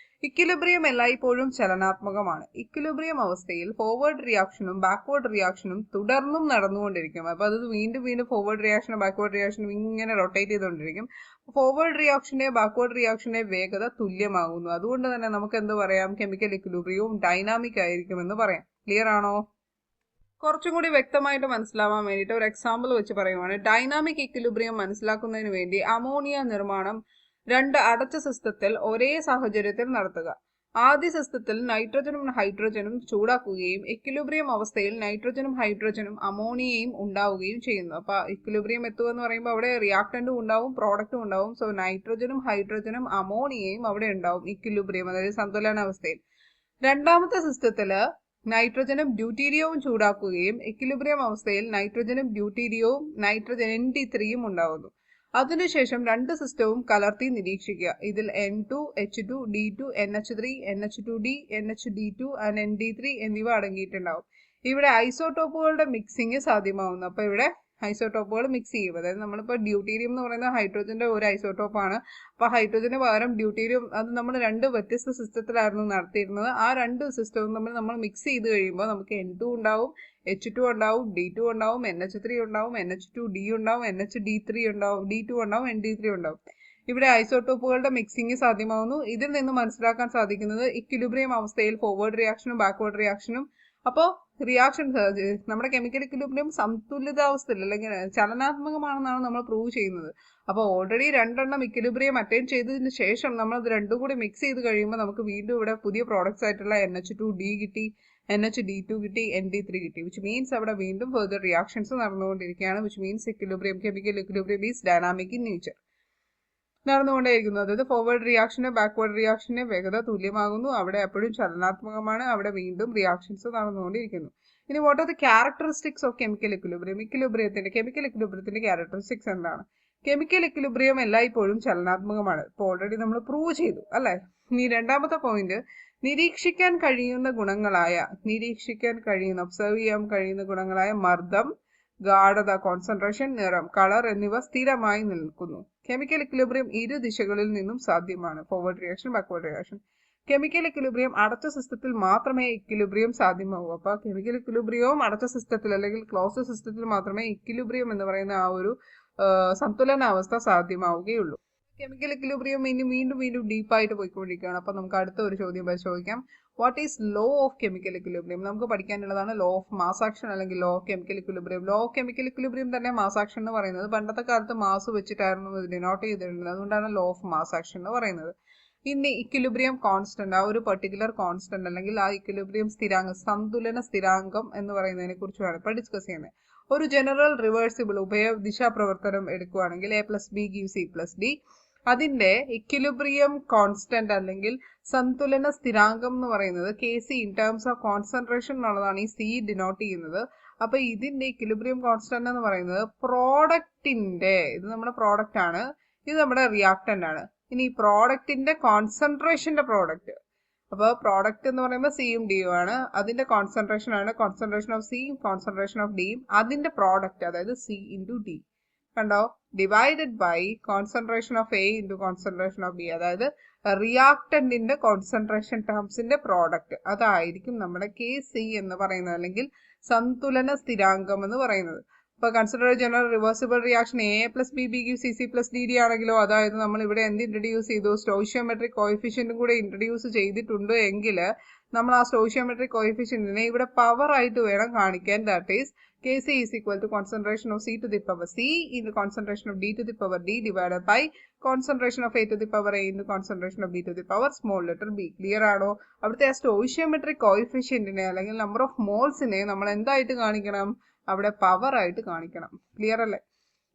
A: ഇക്വിലിബ്രിയം എല്ലായ്പ്പോഴും ചലനാത്മകമാണ്. ഇക്വിലിബ്രിയം അവസ്ഥയിൽ ഫോർവേഡ് റിയാക്ഷനും ബാക്ക്വേർഡ് റിയാക്ഷനും തുടർന്നും നടന്നുകൊണ്ടിരിക്കും. അപ്പൊ അത് വീണ്ടും വീണ്ടും ഫോർവേഡ് റിയാക്ഷനും ബാക്ക്വേർഡ് റിയാക്ഷനും ഇങ്ങനെ റൊട്ടേറ്റ് ചെയ്തുകൊണ്ടിരിക്കും. ഫോർവേഡ് റിയാക്ഷന്റെ ബാക്ക്വേർഡ് റിയാക്ഷന്റെ വേഗത തുല്യമാകുന്നു. അതുകൊണ്ട് തന്നെ നമുക്ക് എന്ത് പറയാം, കെമിക്കൽ ഇക്വിലിബ്രിയവും ഡൈനാമിക് ആയിരിക്കും എന്ന് പറയാം. ക്ലിയർ ആണോ? കുറച്ചും കൂടി വ്യക്തമായിട്ട് മനസ്സിലാവാൻ വേണ്ടിയിട്ട് ഒരു എക്സാമ്പിൾ വെച്ച് പറയുവാണ്. ഡൈനാമിക് ഇക്വിലിബ്രിയം മനസ്സിലാക്കുന്നതിന് വേണ്ടി അമോണിയ നിർമ്മാണം രണ്ട് അടച്ച സിസ്റ്റത്തിൽ ഒരേ സാഹചര്യത്തിൽ നടത്തുക. ആദ്യ സിസ്റ്റത്തിൽ നൈട്രജനും ഹൈഡ്രജനും ചൂടാക്കുകയും ഇക്വിലിബ്രിയം അവസ്ഥയിൽ നൈട്രജനും ഹൈഡ്രജനും അമോണിയയും ഉണ്ടാവുകയും ചെയ്യുന്നു. അപ്പൊ ഇക്വിലിബ്രിയം എത്തുക എന്ന് പറയുമ്പോൾ അവിടെ റിയാക്ടന്റും ഉണ്ടാവും പ്രോഡക്റ്റും ഉണ്ടാവും. സോ നൈട്രജനും ഹൈഡ്രജനും അമോണിയയും അവിടെ ഉണ്ടാവും ഇക്വിലിബ്രിയം അതായത് സന്തുലനാവസ്ഥയിൽ. രണ്ടാമത്തെ സിസ്റ്റത്തില് നൈട്രജനും ഡ്യൂട്ടീരിയവും ചൂടാക്കുകയും ഇക്വിലിബ്രിയം അവസ്ഥയിൽ നൈട്രജനും ഡ്യൂട്ടീരിയവും നൈട്രജൻ ND3യും ഉണ്ടാവുന്നു. അതിനുശേഷം രണ്ട് സിസ്റ്റവും കലർത്തി നിരീക്ഷിക്കുക. ഇതിൽ N2, H2, D2, NH3, NH2D, NHD2 and ND3 എന്നിവ അടങ്ങിയിട്ടുണ്ടാവും. ഇവിടെ ഐസോടോപ്പുകളുടെ മിക്സിംഗ് സാധ്യമാവുന്നു. അപ്പൊ ഇവിടെ ഐസോടോപ്പുകൾ മിക്സ് ചെയ്യും. അതായത് നമ്മളിപ്പോൾ ഡ്യൂട്ടീരിയം എന്ന് പറയുന്നത് ഹൈഡ്രജന്റെ ഒരു ഐസോടോപ്പാണ്. അപ്പൊ ഹൈഡ്രജന് പകരം ഡ്യൂട്ടീരിയം അത് നമ്മൾ രണ്ട് വ്യത്യസ്ത സിസ്റ്റത്തിലായിരുന്നു നടത്തിയിരുന്നത്. ആ രണ്ട് സിസ്റ്റവും തമ്മിൽ നമ്മൾ മിക്സ് ചെയ്ത് കഴിയുമ്പോൾ നമുക്ക് N2 ഉണ്ടാവും, H2 ഉണ്ടാവും, D2 ഉണ്ടാവും, NH3 ഉണ്ടാവും, NH2D ഉണ്ടാവും, NHD3 ഉണ്ടാവും, D2 ഉണ്ടാവും, ND3 ഉണ്ടാവും. ഇവിടെ ഐസോടോപ്പുകളുടെ മിക്സിംഗ് സാധ്യമാവുന്നു. ഇതിൽ നിന്ന് മനസ്സിലാക്കാൻ സാധിക്കുന്നത് ഇക്വിലിബ്രിയം അവസ്ഥയിൽ ഫോർവേഡ് റിയാക്ഷനും ബാക്ക്വേർഡ് റിയാക്ഷനും അപ്പോൾ റിയാക്ഷൻ നമ്മുടെ കെമിക്കൽ ഇക്വിലിബ്രിയം സന്തുലിതാവസ്ഥയിൽ അല്ലെങ്കിൽ ചലനാത്മകമാണെന്നാണ് നമ്മൾ പ്രൂവ് ചെയ്യുന്നത്. അപ്പോൾ ഓൾറെഡി രണ്ടെണ്ണം ഇക്വിലിബ്രിയം അറ്റൈൻ ചെയ്തതിന് ശേഷം നമ്മൾ അത് രണ്ടും കൂടി മിക്സ് ചെയ്ത് കഴിയുമ്പോൾ നമുക്ക് വീണ്ടും ഇവിടെ പുതിയ പ്രോഡക്ട്സ് ആയിട്ടുള്ള NH2D കിട്ടി, NHD2 കിട്ടി, ND3 കിട്ടി. വിച്ച് മീൻസ് അവിടെ വീണ്ടും ഫെർദർ റിയാക്ഷൻസ് നടന്നുകൊണ്ടിരിക്കുകയാണ്. Which means equilibrium chemical equilibrium is dynamic in nature. നടന്നുകൊണ്ടേയിരിക്കുന്നു. അതായത് ഫോർവേഡ് റിയാക്ഷന് ബാക്ക്വേർഡ് റിയാക്ഷന് വേഗത തുല്യമാകുന്നു. അവിടെ എപ്പോഴും ചലനാത്മകമാണ്. അവിടെ വീണ്ടും റിയാക്ഷൻസ് നടന്നുകൊണ്ടിരിക്കുന്നു. ഇനി what are the characteristics of chemical equilibrium? Chemical ഇക്വിലിബ്രിയത്തിന്റെ ക്യാരക്ടറിസ്റ്റിക്സ് എന്താണ്? കെമിക്കൽ ഇക്വിലിബ്രിയം എല്ലായ്പ്പോഴും ചലനാത്മകമാണ്. ഇപ്പോൾ ഓൾറെഡി നമ്മൾ പ്രൂവ് ചെയ്തു അല്ലെ. ഇനി രണ്ടാമത്തെ പോയിന്റ്, നിരീക്ഷിക്കാൻ കഴിയുന്ന ഒബ്സർവ് ചെയ്യാൻ കഴിയുന്ന ഗുണങ്ങളായ മർദ്ദം, ഗാഢത, കോൺസെൻട്രേഷൻ, നിറം, കളർ എന്നിവ സ്ഥിരമായി നിൽക്കുന്നു. കെമിക്കൽ ഇക്വിലിബ്രിയം ഇരു ദിശകളിൽ നിന്നും സാധ്യമാണ്. Forward reaction backward reaction. Chemical equilibrium അടച്ച സിസ്റ്റത്തിൽ മാത്രമേ ഇക്വിലിബ്രിയം സാധ്യമാകൂ. അപ്പൊ കെമിക്കൽ ഇക്വിലിബ്രിയവും അടച്ച സിസ്റ്റത്തിൽ അല്ലെങ്കിൽ ക്ലോസ്ഡ് സിസ്റ്റത്തിൽ മാത്രമേ ഇക്വിലിബ്രിയം എന്ന് പറയുന്ന ആ ഒരു സന്തുലനാവസ്ഥ സാധ്യമാവുകയുള്ളൂ. കെമിക്കൽ ഇക്വിലിബ്രിയം ഇനി വീണ്ടും ഡീപ്പായിട്ട് പോയിക്കൊണ്ടിരിക്കുകയാണ്. അപ്പൊ നമുക്ക് അടുത്ത ഒരു ചോദ്യം പരിശോധിക്കാം. What is law of chemical equilibrium? നമുക്ക് പഠിക്കാനുള്ളതാണ് ലോ ഓഫ് മാസ് ആക്ഷൻ അല്ലെങ്കിൽ law of chemical equilibrium. Law of chemical equilibrium തന്നെ മാസ് ആക്ഷൻ എന്ന് പറയുന്നത്. പണ്ടത്തെ കാലത്ത് മാസ് വെച്ചിട്ടായിരുന്നു ഇത് ഡിനോട്ട് ചെയ്തിരുന്നത്. അതുകൊണ്ടാണ് ലോ ഓഫ് മാസ് ആക്ഷൻ എന്ന് പറയുന്നത്. ഇനി ഇക്വിലിബ്രിയം കോൺസ്റ്റന്റ്, ആ ഒരു പെർട്ടിക്കുലർ കോൺസ്റ്റന്റ് അല്ലെങ്കിൽ ആ ഇക്വിലിബ്രിയം സ്ഥിരാങ്കം, സന്തുലന സ്ഥിരാങ്കം എന്ന് പറയുന്നതിനെ കുറിച്ചാണ് ഇപ്പോൾ ഡിസ്കസ് ചെയ്യുന്നത്. ഒരു ജനറൽ റിവേഴ്സിബിൾ ഉഭയദിശാ പ്രവർത്തനം എടുക്കുകയാണെങ്കിൽ A+B gives C+D. അതിന്റെ ഇക്വിലിബ്രിയം കോൺസ്റ്റന്റ് അല്ലെങ്കിൽ സന്തുലന സ്ഥിരാങ്കം എന്ന് പറയുന്നത് Kc in terms of concentration എന്നുള്ളതാണ് ഈ C ഡിനോട്ട് ചെയ്യുന്നത്. അപ്പൊ ഇതിന്റെ ഇക്വിലിബ്രിയം കോൺസ്റ്റന്റ് എന്ന് പറയുന്നത് പ്രോഡക്റ്റിന്റെ, ഇത് നമ്മുടെ പ്രോഡക്റ്റ് ആണ്, ഇത് നമ്മുടെ റിയാക്ടന്റ് ആണ്. ഇനി പ്രോഡക്റ്റിന്റെ കോൺസെൻട്രേഷന്റെ പ്രോഡക്റ്റ്, അപ്പൊ പ്രോഡക്റ്റ് എന്ന് പറയുമ്പോൾ സിയും ഡിയും ആണ്. അതിന്റെ കോൺസെൻട്രേഷൻ ആണ് കോൺസെൻട്രേഷൻ ഓഫ് സിയും കോൺസെൻട്രേഷൻ ഓഫ് ഡിയും. അതിന്റെ പ്രോഡക്റ്റ് അതായത് C/D കണ്ടോ, divided by concentration of A into concentration of B. അതായത് റിയാക്ടന്റിന്റെ കോൺസെൻട്രേഷൻ ടേംസിന്റെ പ്രോഡക്റ്റ്, അതായിരിക്കും നമ്മുടെ Kc എന്ന് പറയുന്നത് അല്ലെങ്കിൽ സന്തുലന സ്ഥിരാങ്കം എന്ന് പറയുന്നത്. ഇപ്പൊ consider general reversible reaction A+B gives C+DD ആണെങ്കിലോ, അതായത് നമ്മൾ ഇവിടെ എന്ത് ഇൻട്രൊഡ്യൂസ് ചെയ്തു, സ്റ്റോയിഷ്യോമെട്രിക് കോഎഫിഷ്യന്റും കൂടെ ഇൻട്രൊഡ്യൂസ് ചെയ്തിട്ടുണ്ട് എങ്കിൽ നമ്മൾ ആ സ്റ്റോയിഷ്യോമെട്രിക് കോഎഫിഷ്യന്റിനെ ഇവിടെ പവർ ആയിട്ട് വേണം കാണിക്കാൻ. That is Kc is equal to concentration of C to the power C into concentration of D to the power D divided by concentration of A to the power A into concentration of B to the power small letter b. Clear ആണോ? അവിടുത്തെ ആ സ്റ്റോയിഷ്യോമെട്രിക് കോഎഫിഷ്യന്റിനെ അല്ലെങ്കിൽ നമ്പർ ഓഫ് മോൾസിനെ നമ്മൾ എന്തായിട്ട് കാണിക്കണം, അവിടെ പവർ ആയിട്ട് കാണിക്കണം. ക്ലിയർ അല്ലേ?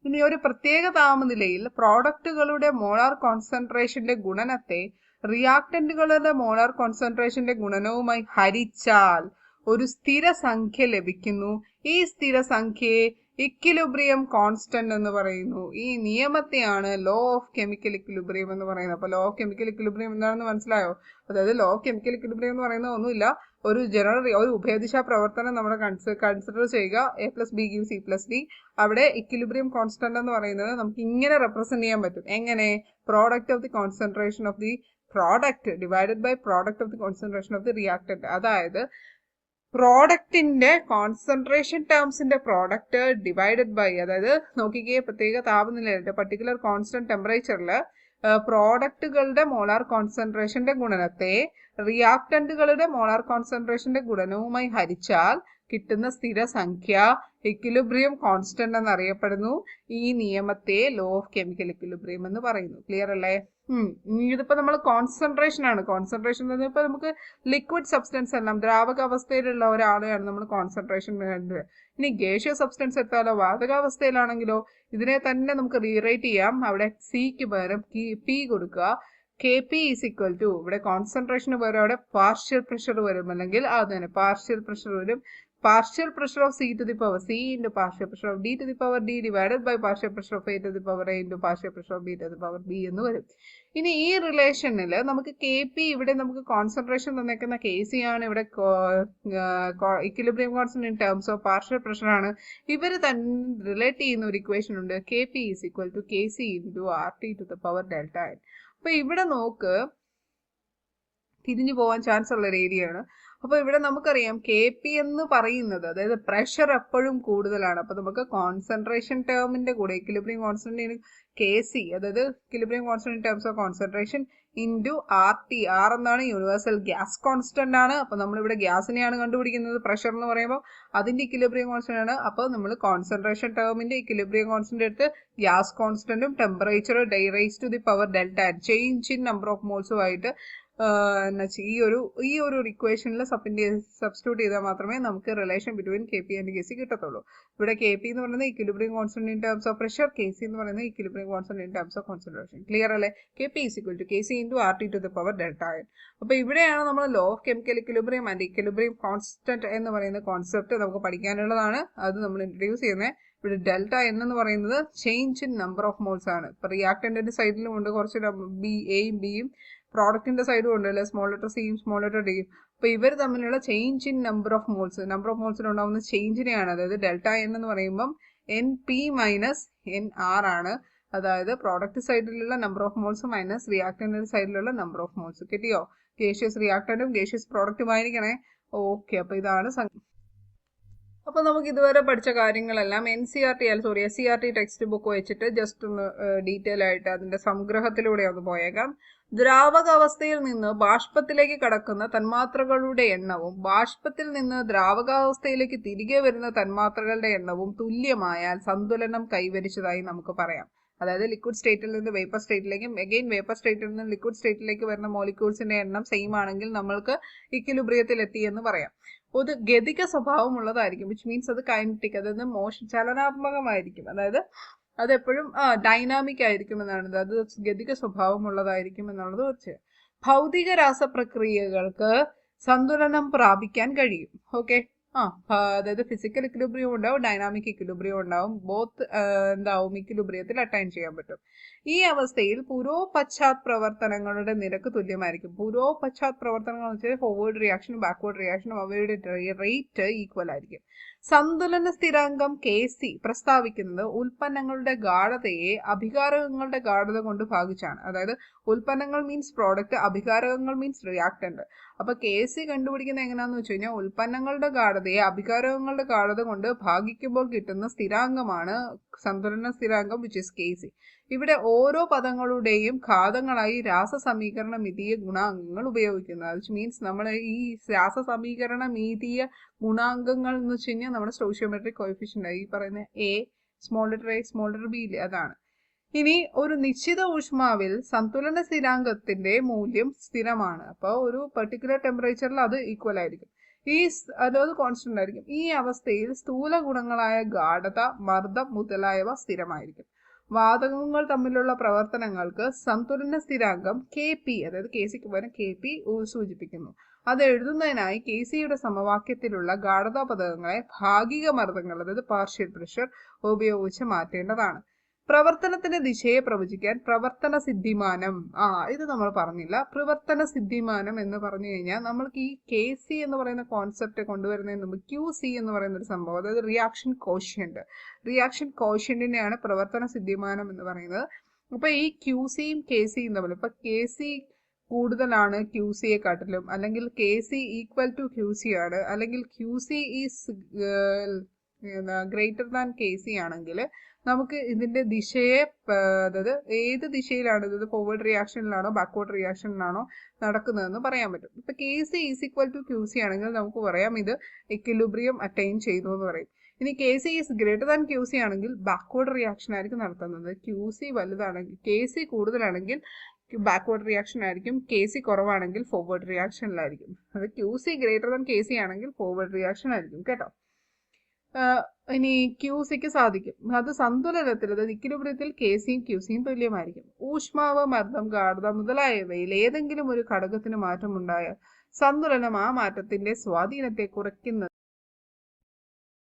B: ഇനി ഒരു പ്രത്യേക താപനിലയിൽ പ്രോഡക്റ്റുകളുടെ മോളാർ കോൺസെൻട്രേഷന്റെ ഗുണനത്തെ റിയാക്ടന്റുകളുടെ മോളാർ കോൺസെൻട്രേഷന്റെ ഗുണനവുമായി ഹരിച്ചാൽ ഒരു സ്ഥിര സംഖ്യ ലഭിക്കുന്നു. ഈ സ്ഥിര സംഖ്യയെ ഇക്വിലിബ്രിയം കോൺസ്റ്റന്റ് എന്ന് പറയുന്നു. ഈ നിയമത്തെയാണ് ലോ ഓഫ് കെമിക്കൽ ഇക്വിലിബ്രിയം എന്ന് പറയുന്നത്. അപ്പൊ ലോ ഓഫ് കെമിക്കൽ ഇക്വിലിബ്രിയം എന്താണെന്ന് മനസ്സിലായോ? അതായത് ലോ ഓഫ് കെമിക്കൽ ഇക്വിലിബ്രിയം എന്ന് പറയുന്നത് ഒന്നുമില്ല, ഒരു ഒരു ഉഭയദിശാ പ്രവർത്തനം നമ്മൾ കൺസിഡർ ചെയ്യുക. A+B=C+D. അവിടെ ഇക്വിലിബ്രിയം കോൺസ്റ്റന്റ് എന്ന് പറയുന്നത് നമുക്ക് ഇങ്ങനെ റെപ്രസെന്റ് ചെയ്യാൻ പറ്റും. എങ്ങനെ? Product of the concentration of the product divided by product of the concentration of the reactant. അതായത് പ്രോഡക്റ്റിന്റെ കോൺസെൻട്രേഷൻ ടേംസിന്റെ പ്രോഡക്റ്റ് ഡിവൈഡഡ് ബൈ, അതായത് നോക്കിക്കേ, പ്രത്യേക താപനിലയുടെ പർട്ടിക്കുലർ കോൺസ്റ്റന്റ് ടെമ്പറേച്ചറിൽ പ്രോഡക്റ്റുകളുടെ മോളാർ കോൺസെൻട്രേഷന്റെ ഗുണനത്തെ റിയാക്ടന്റുകളുടെ മോളാർ കോൺസെൻട്രേഷന്റെ ഗുണനവുമായി ഹരിച്ചാൽ കിട്ടുന്ന സ്ഥിര സംഖ്യ ഇക്വിലിബ്രിയം കോൺസ്റ്റന്റ് എന്നറിയപ്പെടുന്നു. ഈ നിയമത്തെ ലോ ഓഫ് കെമിക്കൽ ഇക്വിലിബ്രിയം എന്ന് പറയുന്നു. ക്ലിയർ അല്ലേ? ഇതിപ്പോ നമ്മൾ കോൺസെൻട്രേഷൻ ആണ്. കോൺസെൻട്രേഷൻ എന്ന് പറഞ്ഞാൽ ഇപ്പൊ നമുക്ക് ലിക്വിഡ് സബ്സ്റ്റൻസ് എല്ലാം ദ്രാവക അവസ്ഥയിലുള്ള ഒരാളെയാണ് നമ്മൾ കോൺസെൻട്രേഷൻ വേണ്ടത്. ഇനി ഗേഷ്യസ് സബ്സ്റ്റൻസ് എടുത്താലോ വാതകാവസ്ഥയിലാണെങ്കിലോ ഇതിനെ തന്നെ നമുക്ക് റീറൈറ്റ് ചെയ്യാം. അവിടെ സിക്ക് പകരം പി കൊടുക്കുക. Kp = ഇവിടെ കോൺസെൻട്രേഷന് പകരം അവിടെ പാർഷ്യൽ പ്രഷർ വരും, അല്ലെങ്കിൽ അത് തന്നെ പാർഷ്യൽ പ്രഷർ വരും. partial pressure of C to the power C into partial pressure of D to the power D divided by partial pressure of A to the power A into partial pressure of B to the power B എന്ന് വരും. ഇനി ഈ റിലേഷനിൽ നമുക്ക് Kp ഇവിടെ നമുക്ക് കോൺസെൻട്രേഷൻ തന്നേക്കുന്ന Kc ആണ്, ഇവിടെ equilibrium constant in terms of partial pressure ആണ്. ഇവർ തന്നെ റിലേറ്റ് ചെയ്യുന്ന ഒരു ഇക്വേഷൻ ഉണ്ട്, Kp = Kc into RT to the power delta n. അപ്പൊ ഇവിടെ നോക്ക്, തിരിഞ്ഞു പോകാൻ ചാൻസ് ഉള്ള ഒരു ഏരിയ ആണ്. അപ്പൊ ഇവിടെ നമുക്കറിയാം Kp എന്ന് പറയുന്നത്, അതായത് പ്രഷർ എപ്പോഴും കൂടുതലാണ്. അപ്പൊ നമുക്ക് കോൺസെൻട്രേഷൻ ടേമിന്റെ കൂടെ ഇക്വിലിബ്രിയം കോൺസ്റ്റന്റ് Kc, അതായത് equilibrium constant in terms of concentration into RT. R എന്നാണ് യൂണിവേഴ്സൽ ഗ്യാസ് കോൺസ്റ്റന്റ് ആണ്. അപ്പൊ നമ്മളിവിടെ ഗ്യാസിനെയാണ് കണ്ടുപിടിക്കുന്നത്. പ്രഷർ എന്ന് പറയുമ്പോൾ അതിന്റെ ഇക്വിലിബ്രിയം കോൺസ്റ്റന്റ് ആണ്. അപ്പൊ നമ്മൾ കോൺസെൻട്രേഷൻ ടേമിന്റെ ഇക്വിലിബ്രിയം കോൺസ്റ്റന്റ് എടുത്ത് ഗ്യാസ് കോൺസ്റ്റന്റും temperature raise to the power delta change in number of മോൾസുമായിട്ട് ഈ ഒരു ഇക്വേഷനിൽ സബ്സ്റ്റിറ്റ്യൂട്ട് ചെയ്താൽ മാത്രമേ നമുക്ക് relation between Kp and Kc കിട്ടത്തുള്ളൂ. ഇവിടെ Kp എന്ന് പറയുന്നത് equilibrium constant in terms of pressure, Kc എന്ന് പറയുന്നത് equilibrium constant in terms of concentration. Clear അല്ലേ? Kp = Kc into RT to the power delta n. അപ്പൊ ഇവിടെയാണ് നമ്മൾ law of chemical equilibrium and equilibrium constant എന്ന് പറയുന്ന കോൺസെപ്റ്റ് നമുക്ക് പഠിക്കാനുള്ളതാണ്. അത് നമ്മൾ ഇൻട്രൊഡ്യൂസ് ചെയ്യുന്നത്. ഇവിടെ ഡെൽറ്റ എൻ എന്ന് പറയുന്നത് change in number of moles ആണ്. ഇപ്പൊ റിയാക്ടന്റിന്റെ സൈഡിലും ഉണ്ട് കുറച്ച് എയും ബിയും, പ്രോഡക്റ്റിന്റെ സൈഡും ഉണ്ട് അല്ലെ, സ്മോൾ ലെറ്റർ സിയും സ്മോൾ ലെറ്റർ ഡിയും. അപ്പൊ ഇവർ തമ്മിലുള്ള ചേഞ്ച് ഇൻ നമ്പർ ഓഫ് മോൾസിൽ ഉണ്ടാകുന്ന ചേഞ്ചിനെയാണ്, അതായത് ഡെൽറ്റ എൻ എന്ന് പറയുമ്പം NP - NR ആണ്. അതായത് പ്രോഡക്റ്റ് സൈഡിലുള്ള നമ്പർ ഓഫ് മോൾസ് മൈനസ് റിയാക്ടന്റിന്റെ സൈഡിലുള്ള നമ്പർ ഓഫ് മോൾസ്. കിട്ടിയോ? ഗേഷ്യസ് റിയാക്ടന്റും ഗേഷ്യസ് പ്രോഡക്റ്റും ആയിരിക്കണേ. ഓക്കെ, അപ്പൊ ഇതാണ്. അപ്പൊ നമുക്ക് ഇതുവരെ പഠിച്ച കാര്യങ്ങളെല്ലാം SCRT ടെക്സ്റ്റ് ബുക്ക് വെച്ചിട്ട് ജസ്റ്റ് ഒന്ന് ഡീറ്റെയിൽ ആയിട്ട് അതിന്റെ സംഗ്രഹത്തിലൂടെ ഒന്ന് പോയേക്കാം. ദ്രാവകാവസ്ഥയിൽ നിന്ന് ബാഷ്പത്തിലേക്ക് കടക്കുന്ന തന്മാത്രകളുടെ എണ്ണവും ബാഷ്പത്തിൽ നിന്ന് ദ്രാവകാവസ്ഥയിലേക്ക് തിരികെ വരുന്ന തന്മാത്രകളുടെ എണ്ണവും തുല്യമായാൽ സന്തുലനം കൈവരിച്ചതായി നമുക്ക് പറയാം. അതായത് ലിക്വിഡ് സ്റ്റേറ്റിൽ നിന്ന് വേപ്പർ സ്റ്റേറ്റിലേക്കും അഗെയിൻ വേപ്പർ സ്റ്റേറ്റിൽ നിന്ന് ലിക്വിഡ് സ്റ്റേറ്റിലേക്ക് വരുന്ന മോളിക്യൂൾസിന്റെ എണ്ണം സെയിം ആണെങ്കിൽ നമ്മൾക്ക് ഇക്വിലിബ്രിയത്തിൽ എത്തി എന്ന് പറയാം. ഒരു ഗതിക സ്വഭാവം ഉള്ളതായിരിക്കും, വിച്ച് മീൻസ് അത് കൈനറ്റിക്, അതായത് ചലനാത്മകമായിരിക്കും. അതായത് അതെപ്പോഴും ഡൈനാമിക് ആയിരിക്കും എന്നാണ്, അത് ഗതിക സ്വഭാവം ഉള്ളതായിരിക്കും എന്നുള്ളത് വെച്ച് ഭൗതിക രാസപ്രക്രിയകൾക്ക് സന്തുലനം പ്രാപിക്കാൻ കഴിയും. ഓക്കെ, അതായത് ഫിസിക്കൽ ഇക്വിലിബ്രിയം ഉണ്ടാവും, ഡൈനാമിക് ഇക്വിലിബ്രിയം ഉണ്ടാവും. ബോത്ത് എന്താവും ഇക്വിലിബ്രിയത്തിൽ അറ്റൈൻ ചെയ്യാൻ പറ്റും. ഈ അവസ്ഥയിൽ പൂർവപശ്ചാത് പ്രവർത്തനങ്ങളുടെ നിരക്ക് തുല്യമായിരിക്കും. പൂർവപശ്ചാത് പ്രവർത്തനങ്ങൾ എന്ന് വെച്ചാൽ ഫോർവേഡ് റിയാക്ഷനും ബാക്ക്വേർഡ് റിയാക്ഷനും അവയുടെ റേറ്റ് ഈക്വൽ ആയിരിക്കും. സന്തുലന സ്ഥിരാങ്കം Kc പ്രസ്താവിക്കുന്നത് ഉൽപ്പന്നങ്ങളുടെ ഗാഢതയെ അഭികാരകങ്ങളുടെ ഗാഢത കൊണ്ട് ഭാഗിച്ചാണ്. അതായത് ഉൽപ്പന്നങ്ങൾ മീൻസ് പ്രോഡക്റ്റ്, അഭികാരകങ്ങൾ മീൻസ് റിയാക്ടന്റ്. അപ്പൊ Kc കണ്ടുപിടിക്കുന്നത് എങ്ങനെയാന്ന് വെച്ച് കഴിഞ്ഞാൽ ഉൽപ്പന്നങ്ങളുടെ ഗാഢതയെ അഭികാരകങ്ങളുടെ ഗാഢത കൊണ്ട് ഭാഗിക്കുമ്പോൾ കിട്ടുന്ന സ്ഥിരാങ്കമാണ് സന്തുലന സ്ഥിരാങ്കം, വിച്ച് ഇസ് Kc. ഇവിടെ ഓരോ പദങ്ങളുടെയും ഘാതങ്ങളായി രാസസമീകരണ മിതീയ ഗുണാങ്കങ്ങൾ ഉപയോഗിക്കുന്നത്. വിച്ച് മീൻസ് നമ്മൾ ഈ രാസസമീകരണ മിതീയ ഗുണാങ്കങ്ങൾ എന്ന് വെച്ച് കഴിഞ്ഞാൽ നമ്മുടെ സ്റ്റോയിഷ്യോമെട്രിക് കോഎഫിഷ്യന്റ് ഈ പറയുന്ന A, സ്മോൾ ലെറ്റർ B ഇല്ലേ, അതാണ്. ഇനി ഒരു നിശ്ചിത ഊഷ്മാവിൽ സന്തുലന സ്ഥിരാങ്കത്തിന്റെ മൂല്യം സ്ഥിരമാണ്. അപ്പോൾ ഒരു പെർട്ടിക്കുലർ ടെമ്പറേച്ചറിൽ അത് ഈക്വൽ ആയിരിക്കും. അത് കോൺസ്റ്റന്റ് ആയിരിക്കും. ഈ അവസ്ഥയിൽ സ്ഥൂല ഗുണങ്ങളായ ഗാഢത, മർദ്ദം മുതലായവ സ്ഥിരമായിരിക്കും. വാതകങ്ങൾ തമ്മിലുള്ള പ്രവർത്തനങ്ങൾക്ക് സന്തുലന സ്ഥിരാങ്കം Kp, അതായത് Kcക്ക് പകരം Kp സൂചിപ്പിക്കുന്നു. അത് എഴുതുന്നതിനായി Kcയുടെ സമവാക്യത്തിലുള്ള ഗാഢതാ പദങ്ങളെ ഭാഗിക മർദ്ദങ്ങൾ, അതായത് പാർഷ്യൽ പ്രഷർ ഉപയോഗിച്ച് മാറ്റേണ്ടതാണ്. പ്രവർത്തനത്തിന്റെ ദിശയെ പ്രവചിക്കാൻ പ്രവർത്തന സിദ്ധിമാനം, ഇത് നമ്മൾ പറഞ്ഞില്ല. പ്രവർത്തന സിദ്ധിമാനം എന്ന് പറഞ്ഞു കഴിഞ്ഞാൽ നമ്മൾക്ക് ഈ Kc എന്ന് പറയുന്ന കോൺസെപ്റ്റ് കൊണ്ടുവരുന്നതിന് മുമ്പ് QC എന്ന് പറയുന്ന ഒരു സംഭവം, അതായത് റിയാക്ഷൻ കോഷ്യന്റിനെയാണ് പ്രവർത്തന സിദ്ധിമാനം എന്ന് പറയുന്നത്. അപ്പൊ ഈ QCയും KCയും തമ്മിൽ, ഇപ്പൊ KC കൂടുതലാണ് QCയെ കാട്ടിലും, അല്ലെങ്കിൽ KC ഈക്വൽ ടു QC ആണ്, അല്ലെങ്കിൽ QC is greater than KC ആണെങ്കിൽ നമുക്ക് ഇതിന്റെ ദിശയെ, അതായത് ഏത് ദിശയിലാണ് ഇത് ഫോർവേഡ് റിയാക്ഷനിലാണോ ബാക്ക്വേർഡ് റിയാക്ഷനിലാണോ നടക്കുന്നതെന്ന് പറയാൻ പറ്റും. ഇപ്പൊ KC is equal to QC ആണെങ്കിൽ നമുക്ക് പറയാം ഇത് ഇക്വിലിബ്രിയം അറ്റൈൻ ചെയ്തു എന്ന് പറയും. ഇനി KC is greater than QC ആണെങ്കിൽ ബാക്ക്വേർഡ് റിയാക്ഷൻ ആയിരിക്കും നടത്തുന്നത്. QC വലുതാണെങ്കിൽ, KC കൂടുതലാണെങ്കിൽ ബാക്ക്വേർഡ് റിയാക്ഷൻ ആയിരിക്കും, KC കുറവാണെങ്കിൽ ഫോർവേഡ് റിയാക്ഷനിലായിരിക്കും. അത് QC ഗ്രേറ്റർ ദാൻ KC ആണെങ്കിൽ ഫോർവേഡ് റിയാക്ഷൻ ആയിരിക്കും കേട്ടോ. ഇനി QCക്ക് സാധിക്കും, അത് സന്തുലനത്തിൽ, അതായത് ഇക്വിലിബ്രിയത്തിൽ KCയും QCയും തുല്യമായിരിക്കും. ഊഷ്മാവ്, മർദ്ദം, ഗാഢത മുതലായവയിൽ ഏതെങ്കിലും ഒരു ഘടകത്തിന് മാറ്റമുണ്ടായാൽ സന്തുലനം ആ മാറ്റത്തിന്റെ സ്വാധീനത്തെ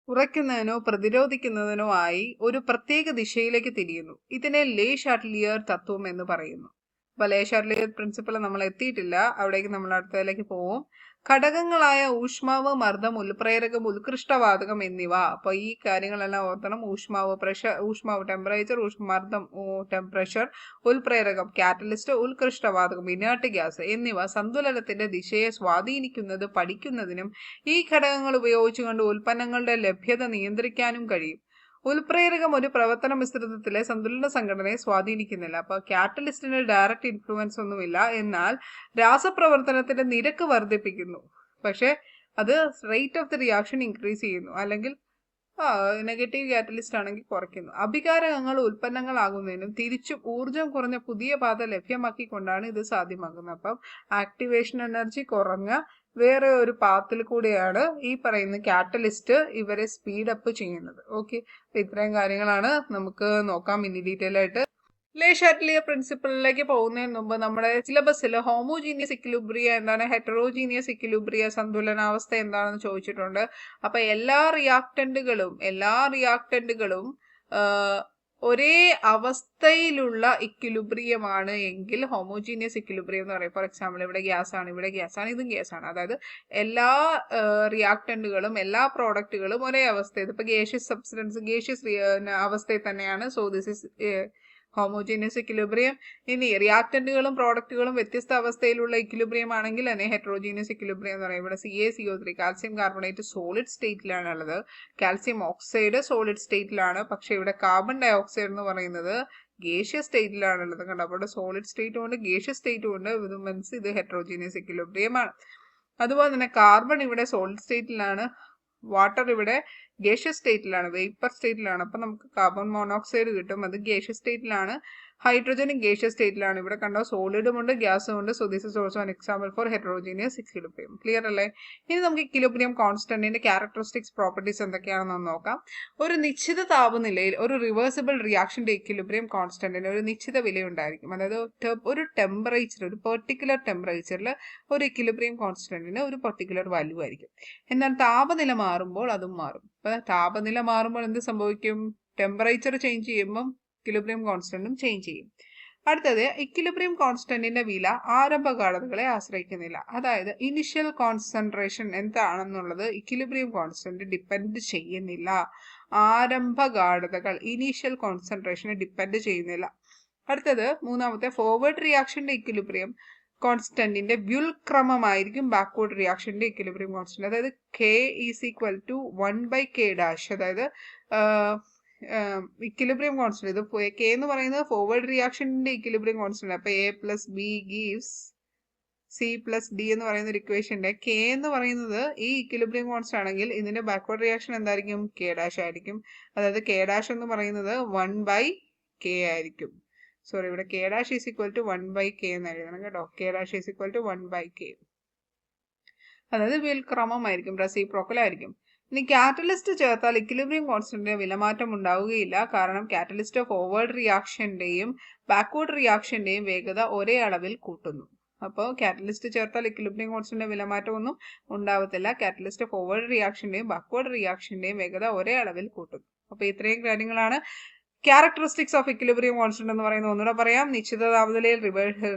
B: കുറയ്ക്കുന്നതിനോ പ്രതിരോധിക്കുന്നതിനോ ആയി ഒരു പ്രത്യേക ദിശയിലേക്ക് തിരിയുന്നു. ഇതിനെ ലേ ഷാറ്റ്ലിയർ തത്വം എന്ന് പറയുന്നു. അപ്പൊ ലേ ഷാറ്റ്ലിയർ പ്രിൻസിപ്പിൾ നമ്മൾ എത്തിയിട്ടില്ല, അവിടേക്ക് നമ്മൾ അടുത്തതിലേക്ക് പോവും. ഘടകങ്ങളായ ഊഷ്മാവ്, മർദ്ദം, ഉൽപ്രേരകം, ഉത്കൃഷ്ടവാതകം എന്നിവ, അപ്പൊ ഈ കാര്യങ്ങളെല്ലാം ഓർത്തണം. ഊഷ്മാവ് ടെമ്പറേച്ചർ, മർദ്ദം ടെമ്പറേച്ചർ, ഉൽപ്രേരകം കാറ്റലിസ്റ്റ്, ഉത്കൃഷ്ടവാതകം ഇനേർട്ട് ഗ്യാസ് എന്നിവ സന്തുലനത്തിന്റെ ദിശയെ സ്വാധീനിക്കുന്നത് പഠിക്കുന്നതിനും ഈ ഘടകങ്ങൾ ഉപയോഗിച്ചുകൊണ്ട് ഉൽപ്പന്നങ്ങളുടെ ലഭ്യത നിയന്ത്രിക്കാനും കഴിയും. ഉൽപ്രേരകം ഒരു പ്രവർത്തന മിശ്രിതത്തിലെ സന്തുലന സംഘടനയെ സ്വാധീനിക്കുന്നില്ല. അപ്പൊ കാറ്റലിസ്റ്റിന് ഡയറക്റ്റ് ഇൻഫ്ലുവൻസ് ഒന്നുമില്ല, എന്നാൽ രാസപ്രവർത്തനത്തിന്റെ നിരക്ക് വർദ്ധിപ്പിക്കുന്നു. പക്ഷെ അത് rate of the reaction increase ചെയ്യുന്നു, അല്ലെങ്കിൽ നെഗറ്റീവ് കാറ്റലിസ്റ്റ് ആണെങ്കിൽ കുറയ്ക്കുന്നു. അഭികാരകങ്ങൾ ഉൽപ്പന്നങ്ങളാകുന്നതിനും തിരിച്ചും ഊർജം കുറഞ്ഞ പുതിയ പാത ലഭ്യമാക്കിക്കൊണ്ടാണ് ഇത് സാധ്യമാകുന്നത്. അപ്പം ആക്ടിവേഷൻ എനർജി കുറഞ്ഞ വേറെ ഒരു പാത്തിൽ കൂടെയാണ് ഈ പറയുന്ന കാറ്റലിസ്റ്റ് ഇവരെ സ്പീഡപ്പ് ചെയ്യുന്നത്. ഓക്കെ, ഇത്രയും കാര്യങ്ങളാണ് നമുക്ക് നോക്കാം ഇനി ഡീറ്റെയിൽ ആയിട്ട്. ലേ ഷാറ്റ്ലിയർ പ്രിൻസിപ്പിളിലേക്ക് പോകുന്നതിന് മുമ്പ് നമ്മുടെ സിലബസിൽ ഹോമോജീനിയസ് ഇക്വിലിബ്രിയ എന്താണ്, ഹെറ്ററോജീനിയസ് ഇക്വിലിബ്രിയ സന്തുലനാവസ്ഥ എന്താണെന്ന് ചോദിച്ചിട്ടുണ്ട്. അപ്പൊ എല്ലാ റിയാക്ടന്റുകളും ഒരേ അവസ്ഥയിലുള്ള ഇക്വിലിബ്രിയമാണ് എങ്കിൽ ഹോമോജീനിയസ് ഇക്വിലിബ്രിയം എന്ന് പറയും. ഫോർ എക്സാമ്പിൾ ഇവിടെ ഗ്യാസ് ആണ്, ഇതും ഗ്യാസ് ആണ്. അതായത് എല്ലാ റിയാക്ടന്റുകളും എല്ലാ പ്രോഡക്റ്റുകളും ഒരേ അവസ്ഥയിൽ, ഇപ്പൊ ഗേഷ്യസ് സബ്സ്റ്റൻസ് ഗേഷ്യസ് അവസ്ഥയിൽ തന്നെയാണ്. So this is homogeneous equilibrium. ഇനി റിയാക്ടന്റുകളും പ്രോഡക്റ്റുകളും വ്യത്യസ്ത അവസ്ഥയിലുള്ള ഇക്വിലിബ്രിയം ആണെങ്കിൽ അതിനെ ഹെറ്ററോജീനിയസ് ഇക്വിലിബ്രിയം എന്ന് പറയും. ഇവിടെ CaCO3 കാൽസ്യം കാർബണേറ്റ് സോളിഡ് സ്റ്റേറ്റിലാണ് ഉള്ളത്, കാൽസ്യം ഓക്സൈഡ് സോളിഡ് സ്റ്റേറ്റിലാണ്. പക്ഷെ ഇവിടെ കാർബൺ ഡൈ ഓക്സൈഡ് എന്ന് പറയുന്നത് ഗേഷ്യസ് സ്റ്റേറ്റിലാണുള്ളത്. കണ്ടോ, അപ്പോൾ സോളിഡ് സ്റ്റേറ്റും ഉണ്ട് ഗേഷ്യസ് സ്റ്റേറ്റും ഉണ്ട്. ഇത് മീൻസ് ഇത് ഹെറ്ററോജീനിയസ് ഇക്വിലിബ്രിയം ആണ്. അതുപോലെ തന്നെ കാർബൺ ഇവിടെ സോളിഡ് സ്റ്റേറ്റിലാണ്, വാട്ടർ ഇവിടെ ഗേഷ്യസ് സ്റ്റേറ്റിലാണ്, വേപ്പർ സ്റ്റേറ്റിലാണ്. അപ്പൊ നമുക്ക് കാർബൺ മോണോക്സൈഡ് കിട്ടും, അത് ഗേഷ്യസ് സ്റ്റേറ്റിലാണ്. ഹൈഡ്രജനും ഗേഷ്യസ് സ്റ്റേറ്റിലാണ്. ഇവിടെ കണ്ടോ സോളിഡും ഉണ്ട് ഗ്യാസും ഉണ്ട്. So this is also an example for heterogeneous equilibrium. Clear അല്ലേ? ഇനി നമുക്ക് ഇക്വിലിബ്രിയം കോൺസ്റ്റന്റിന്റെ ക്യാരക്ടറിസ്റ്റിക്സ് പ്രോപ്പർട്ടീസ് എന്തൊക്കെയാണെന്ന് നോക്കാം. ഒരു നിശ്ചിത താപനിലയിൽ ഒരു റിവേഴ്സിബിൾ റിയാക്ഷന്റെ ഇക്വിലിബ്രിയം കോൺസ്റ്റന്റിന് ഒരു നിശ്ചിത വില ഉണ്ടായിരിക്കും. അതായത് ഒരു ടെമ്പറേച്ചർ, ഒരു പെർട്ടിക്കുലർ ടെമ്പറേച്ചറിൽ ഒരു ഇക്വിലിബ്രിയം കോൺസ്റ്റന്റിന് ഒരു പെർട്ടിക്കുലർ വാല്യൂ ആയിരിക്കും. എന്നാൽ താപനില മാറുമ്പോൾ അതും മാറും. അപ്പൊ താപനില മാറുമ്പോൾ എന്ത് സംഭവിക്കും? ടെമ്പറേച്ചർ ചേഞ്ച് ചെയ്യുമ്പോൾ ഇക്വിലിബ്രിയം കോൺസ്റ്റന്റും ചേഞ്ച് ചെയ്യും. അടുത്തത്, ഇക്വിലിബ്രിയം കോൺസ്റ്റന്റിന്റെ വില ആരംഭഗാഢതകളെ ആശ്രയിക്കുന്നില്ല. അതായത് ഇനിഷ്യൽ കോൺസെൻട്രേഷൻ എന്താണെന്നുള്ളത് ഇക്വിലിബ്രിയം കോൺസ്റ്റന്റ് ഡിപ്പെൻഡ് ചെയ്യുന്നില്ല. ആരംഭഗാഢതകൾ ഇനീഷ്യൽ കോൺസെൻട്രേഷനെ ഡിപ്പെൻഡ് ചെയ്യുന്നില്ല. അടുത്തത് മൂന്നാമത്തെ, ഫോർവേഡ് റിയാക്ഷന്റെ ഇക്വിലിബ്രിയം കോൺസ്റ്റന്റിന്റെ വ്യുൽക്രമമായിരിക്കും ബാക്ക്വേർഡ് റിയാക്ഷന്റെ ഇക്വിലിബ്രിയം കോൺസ്റ്റന്റ്. അതായത് K is equal to 1/K'. അതായത് ഇക്വിലിബ്രിയം കോൺസ്റ്റന്റ്, ഇത് K എന്ന് പറയുന്നത് ഫോർവേഡ് റിയാക്ഷന്റെ ഇക്വിലിബ്രിയം കോൺസ്റ്റന്റ്. അപ്പൊ A + B gives C + D എന്ന് പറയുന്ന ഒരു ഇക്വേഷന്റെ K എന്ന് പറയുന്നത് ഈ ഇക്വിലിബ്രിയം കോൺസ്റ്റന്റ് ആണെങ്കിൽ ഇതിന്റെ ബാക്ക്വേർഡ് റിയാക്ഷൻ എന്തായിരിക്കും? K' ആയിരിക്കും. അതായത് K' എന്ന് പറയുന്നത് 1/K ആയിരിക്കും. സോറി, ഇവിടെ K' is equal to 1/K എന്ന് എഴുതണം കേട്ടോ. K' is equal to 1/K. അതായത് വ്യുൽക്രമമായിരിക്കും, റെസിപ്രോക്കൽ ആയിരിക്കും. ഇനി കാറ്റലിസ്റ്റ് ചേർത്താൽ ഇക്വിലിബ്രിയം കോൺസ്റ്റന്റിന് വിലമാറ്റം ഉണ്ടാവുകയില്ല. കാരണം കാറ്റലിസ്റ്റ് ഫോർവേഡ് റിയാക്ഷന്റെയും ബാക്ക്വേർഡ് റിയാക്ഷന്റെയും വേഗത ഒരേ അളവിൽ കൂട്ടുന്നു. അപ്പോൾ കാറ്റലിസ്റ്റ് ചേർത്താൽ ഇക്വിലിബ്രിയം കോൺസ്റ്റന്റിന്റെ വിലമാറ്റം ഒന്നും ഉണ്ടാവത്തില്ല. കാറ്റലിസ്റ്റ് ഫോർവേഡ് റിയാക്ഷന്റെയും ബാക്ക്വേർഡ് റിയാക്ഷന്റെയും വേഗത ഒരേ അളവിൽ കൂട്ടുന്നു. അപ്പോൾ ഇത്രയും കാര്യങ്ങളാണ് ക്യാരക്ടറിസ്റ്റിക്സ് ഓഫ് ഇക്വിലിബ്രിയം കോൺസ്റ്റന്റ് എന്ന് പറയുന്നത്. ഒന്നുകൂടെ പറയാം. നിശ്ചിത താപനിലയിൽ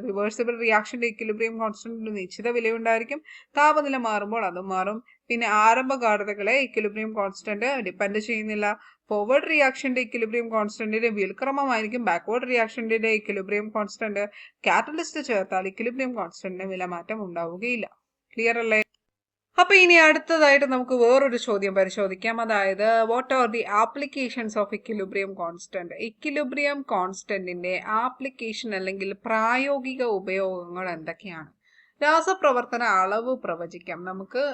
B: റിവേഴ്സിബിൾ റിയാക്ഷന്റെ ഇക്വിലിബ്രിയം കോൺസ്റ്റന്റിന് നിശ്ചിത വിലയുണ്ടായിരിക്കും. താപനില മാറുമ്പോൾ അതും മാറും. പിന്നെ ആരംഭ ഗാഢതകളെ ഇക്വിലിബ്രിയം കോൺസ്റ്റന്റ് ഡിപ്പെൻഡ് ചെയ്യുന്നില്ല. ഫോർവേഡ് റിയാക്ഷന്റെ ഇക്വിലിബ്രിയം കോൺസ്റ്റന്റിന്റെ വ്യുൽക്രമമായിരിക്കും ബാക്ക്വേർഡ് റിയാക്ഷന്റെ ഇക്വിലിബ്രിയം കോൺസ്റ്റന്റ്. കാറ്റലിസ്റ്റ് ചേർത്താൽ ഇക്വിലിബ്രിയം കോൺസ്റ്റന്റിന് വിലമാറ്റം ഉണ്ടാവുകയില്ല. ക്ലിയർ അല്ലേ? അപ്പൊ ഇനി അടുത്തതായിട്ട് നമുക്ക് വേറൊരു ചോദ്യം പരിശോധിക്കാം. അതായത് what are the applications of equilibrium constant? Equilibrium കോൺസ്റ്റന്റിന്റെ ആപ്ലിക്കേഷൻ അല്ലെങ്കിൽ പ്രായോഗിക ഉപയോഗങ്ങൾ എന്തൊക്കെയാണ്? രാസപ്രവർത്തന അളവ് പ്രവചിക്കാം. നമുക്ക്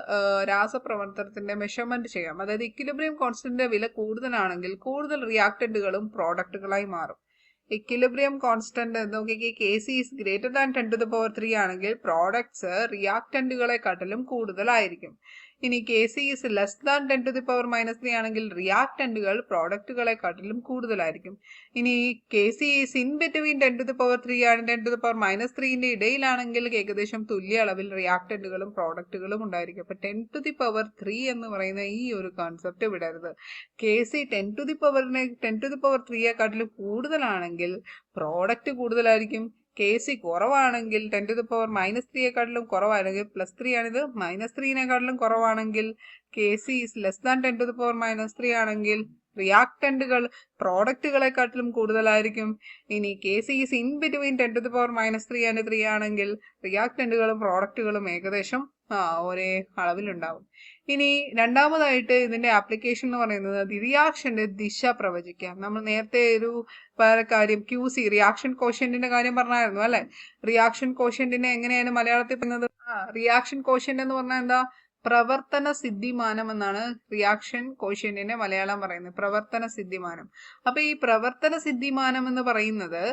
B: രാസപ്രവർത്തനത്തിന്റെ മെഷർമെന്റ് ചെയ്യാം. അതായത് ഇക്വിലിബ്രിയം കോൺസ്റ്റന്റിന്റെ വില കൂടുതലാണെങ്കിൽ കൂടുതൽ റിയാക്ടന്റുകളും പ്രോഡക്റ്റുകളായി മാറും. ഇക്വിലിബ്രിയം കോൺസ്റ്റന്റ് നോക്കിക്കേ, Kc ഈസ് ഗ്രേറ്റർ ദാൻ 10⁻³ ആണെങ്കിൽ പ്രോഡക്ട്സ് റിയാക്ടന്റുകളെക്കാട്ടിലും കൂടുതലായിരിക്കും. ഇനി Kc ഈസ് ലെസ് ദാൻ 10⁻³ ആണെങ്കിൽ റിയാക്ടന്റുകൾ പ്രോഡക്റ്റുകളെക്കാട്ടിലും കൂടുതലായിരിക്കും. ഇനി Kc ഈസ് ഇൻ ബിറ്റ്വീൻ 10⁻³ ആണ് 10⁻³ ഇടയിലാണെങ്കിൽ ഏകദേശം തുല്യ അളവിൽ റിയാക്ടന്റുകളും പ്രോഡക്റ്റുകളും ഉണ്ടായിരിക്കും. അപ്പൊ 10⁻³ എന്ന് പറയുന്ന ഈ ഒരു കോൺസെപ്റ്റ് വിടരുത്. Kc 10⁻³ കൂടുതലാണെങ്കിൽ പ്രോഡക്റ്റ് കൂടുതലായിരിക്കും. Kc കുറവാണെങ്കിൽ 10⁻³ കുറവാണെങ്കിൽ +3 ആണിത്, -3 കുറവാണെങ്കിൽ Kc ഈസ് ലെസ് ദാൻ 10⁻³ ആണെങ്കിൽ റിയാക്ടന്റുകൾ പ്രോഡക്റ്റുകളെക്കാട്ടിലും കൂടുതലായിരിക്കും. ഇനി Kc is in between 10⁻³ and 3 ആണെങ്കിൽ റിയാക്ടന്റുകളും പ്രോഡക്റ്റുകളും ഏകദേശം ഒരേ അളവിലുണ്ടാവും. ഇനി രണ്ടാമതായിട്ട് ഇതിന്റെ ആപ്ലിക്കേഷൻ എന്ന് പറയുന്നത് റിയാക്ഷന്റെ ദിശ പ്രവചിക്കാം. നമ്മൾ നേരത്തെ ഒരു കാര്യം QC റിയാക്ഷൻ കോഷ്യന്റിന്റെ കാര്യം പറഞ്ഞായിരുന്നു അല്ലെ. റിയാക്ഷൻ കോഷ്യന്റിനെ എങ്ങനെയാണ് മലയാളത്തിൽ പറയുന്നത്? റിയാക്ഷൻ കോഷ്യന്റ് എന്ന് പറഞ്ഞാൽ എന്താ? പ്രവർത്തന സിദ്ധിമാനം എന്നാണ് റിയാക്ഷൻ കോഷ്യന്റിന്റെ മലയാളം പറയുന്നത്. പ്രവർത്തന സിദ്ധിമാനം. അപ്പൊ ഈ പ്രവർത്തന സിദ്ധിമാനം എന്ന് പറയുന്നത്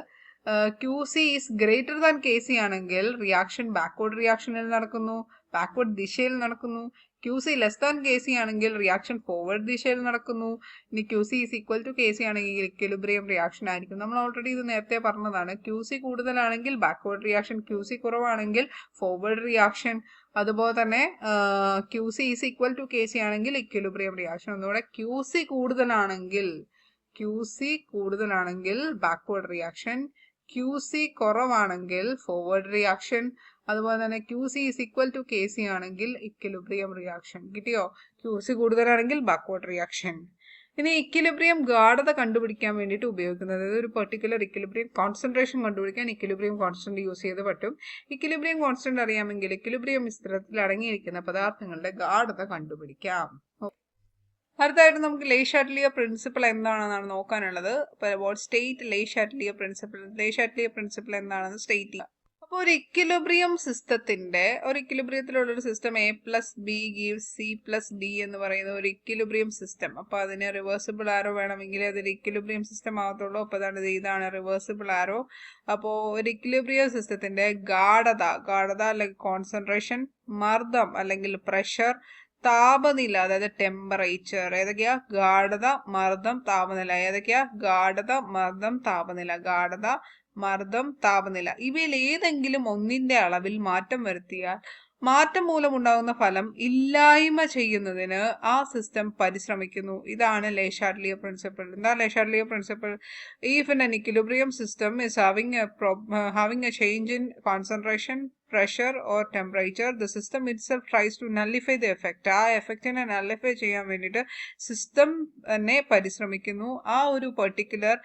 B: QC is greater than Kc ആണെങ്കിൽ റിയാക്ഷൻ ബാക്ക്വേർഡ് റിയാക്ഷനിൽ നടക്കുന്നു, ബാക്ക്വേർഡ് ദിശയിൽ നടക്കുന്നു. QC ലെസ് ദാൻ Kc ആണെങ്കിൽ റിയാക്ഷൻ ഫോർവേഡ് ദിശയിൽ നടക്കുന്നു. ഇനി QC is equal to Kc ആണെങ്കിൽ ഇക്വിലിബ്രിയം റിയാക്ഷൻ ആയിരിക്കും. നമ്മൾ ഓൾറെഡി ഇത് നേരത്തെ പറഞ്ഞതാണ്. QC കൂടുതലാണെങ്കിൽ ബാക്ക്വേർഡ് റിയാക്ഷൻ, QC കുറവാണെങ്കിൽ ഫോർവേഡ് റിയാക്ഷൻ. അതുപോലെ തന്നെ QC is equal to Kc ആണെങ്കിൽ ഇക്വിലിബ്രിയം റിയാക്ഷൻ. ഒന്നുകൂടെ QC കൂടുതലാണെങ്കിൽ ബാക്ക്വേർഡ് റിയാക്ഷൻ, QC കുറവാണെങ്കിൽ ഫോർവേഡ് റിയാക്ഷൻ. അതുപോലെ തന്നെ QC is equal to Kc ആണെങ്കിൽ ഇക്വിലിബ്രിയം റിയാക്ഷൻ. കിട്ടിയോ? QC കൂടുതലാണെങ്കിൽ ബാക്ക്വേർഡ് റിയാക്ഷൻ. ഇനി ഇക്വിലിബ്രിയം ഗാഢത കണ്ടുപിടിക്കാൻ വേണ്ടിയിട്ട് ഉപയോഗിക്കുന്നത്, ഒരു പെർട്ടിക്കുലർ ഇക്വിലിബ്രിയം കോൺസെൻട്രേഷൻ കണ്ടുപിടിക്കാൻ ഇക്വിലിബ്രിയം കോൺസ്റ്റന്റ് യൂസ് ചെയ്ത് പറ്റും. ഇക്വിലിബ്രിയം കോൺസ്റ്റന്റ് അറിയാമെങ്കിൽ ഇക്വിലിബ്രിയം മിശ്രിതത്തിൽ അടങ്ങിയിരിക്കുന്ന പദാർത്ഥങ്ങളുടെ ഗാഢത കണ്ടുപിടിക്കാം. അടുത്തായിട്ട് നമുക്ക് ലേ ഷാറ്റ്ലിയർ പ്രിൻസിപ്പിൾ എന്താണെന്നാണ് നോക്കാനുള്ളത്. സ്റ്റേറ്റ് ലേ ഷാറ്റ്ലിയർ പ്രിൻസിപ്പിൾ. ലേ ഷാറ്റ്ലിയർ പ്രിൻസിപ്പിൾ എന്താണെന്ന് സ്റ്റേറ്റ് ചെയ്യാം. അപ്പോൾ ഒരു ഇക്വിലിബ്രിയത്തിലുള്ള ഒരു സിസ്റ്റം A+B gives C+D എന്ന് പറയുന്ന ഒരു ഇക്വിലിബ്രിയം സിസ്റ്റം. അപ്പൊ അതിന് റിവേഴ്സിബിൾ ആരോ വേണമെങ്കിൽ അതൊരു ഇക്വിലിബ്രിയം സിസ്റ്റം ആകത്തുള്ളൂ. അപ്പൊ ഇതാണ് റിവേഴ്സിബിൾ ആരോ. അപ്പോൾ ഒരു ഇക്വിലിബ്രിയം സിസ്റ്റത്തിന്റെ ഗാഢത അല്ലെങ്കിൽ കോൺസെൻട്രേഷൻ, മർദ്ദം അല്ലെങ്കിൽ പ്രഷർ, താപനില അതായത് ടെമ്പറേച്ചർ, ഏതൊക്കെയാ? ഗാഢത, മർദ്ദം, താപനില. ഏതൊക്കെയാ? ഗാഢത, മർദ്ദം, താപനില. ഗാഢത, മർദ്ദം, താപനില. ഇവയിൽ ഏതെങ്കിലും ഒന്നിന്റെ അളവിൽ മാറ്റം വരുത്തിയാൽ മാറ്റം മൂലമുണ്ടാകുന്ന ഫലം ഇല്ലായ്മ ചെയ്യുന്നതിന് ആ സിസ്റ്റം പരിശ്രമിക്കുന്നു. ഇതാണ് ലേ ഷാറ്റ്ലിയർ പ്രിൻസിപ്പിൾ. എന്താ le Chatelier principle? If in an equilibrium system is having a change in concentration, pressure or temperature, the system itself tries to nullify the effect. ആ എഫക്റ്റിനെ നള്ളിഫൈ ചെയ്യാൻ വേണ്ടിയിട്ട് സിസ്റ്റം തന്നെ പരിശ്രമിക്കുന്നു. ആ ഒരു പെർട്ടിക്കുലർ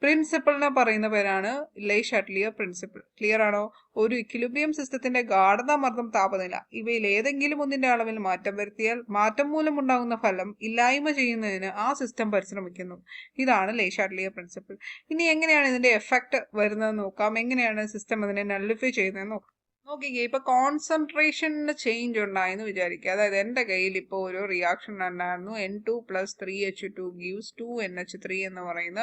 B: പ്രിൻസിപ്പിളിനെ പറയുന്ന പേരാണ് ലേ ഷാറ്റ്ലിയർ പ്രിൻസിപ്പിൾ. ക്ലിയർ ആണോ? ഒരു ഇക്വിലിബ്രിയം സിസ്റ്റത്തിന്റെ ഗാഢത, മർദ്ദം, താപനില ഇവയിൽ ഏതെങ്കിലും ഒന്നിന്റെ അളവിൽ മാറ്റം വരുത്തിയാൽ മാറ്റം മൂലമുണ്ടാകുന്ന ഫലം ഇല്ലായ്മ ചെയ്യുന്നതിന് ആ സിസ്റ്റം പരിശ്രമിക്കുന്നു. ഇതാണ് ലേ ഷാറ്റ്ലിയർ പ്രിൻസിപ്പിൾ. ഇനി എങ്ങനെയാണ് ഇതിന്റെ എഫക്ട് വരുന്നത് നോക്കാം. എങ്ങനെയാണ് സിസ്റ്റം അതിനെ നള്ളിഫൈ ചെയ്യുന്നത് നോക്കാം. നോക്കിക്കേ, ഇപ്പൊ കോൺസെൻട്രേഷനിന് ചേഞ്ച് ഉണ്ടായെന്ന് വിചാരിക്കുക. അതായത് എന്റെ കയ്യിൽ ഇപ്പോൾ ഒരു റിയാക്ഷൻ ഉണ്ടായിരുന്നു. N2 + 3H2 gives 2NH3 എന്ന് പറയുന്ന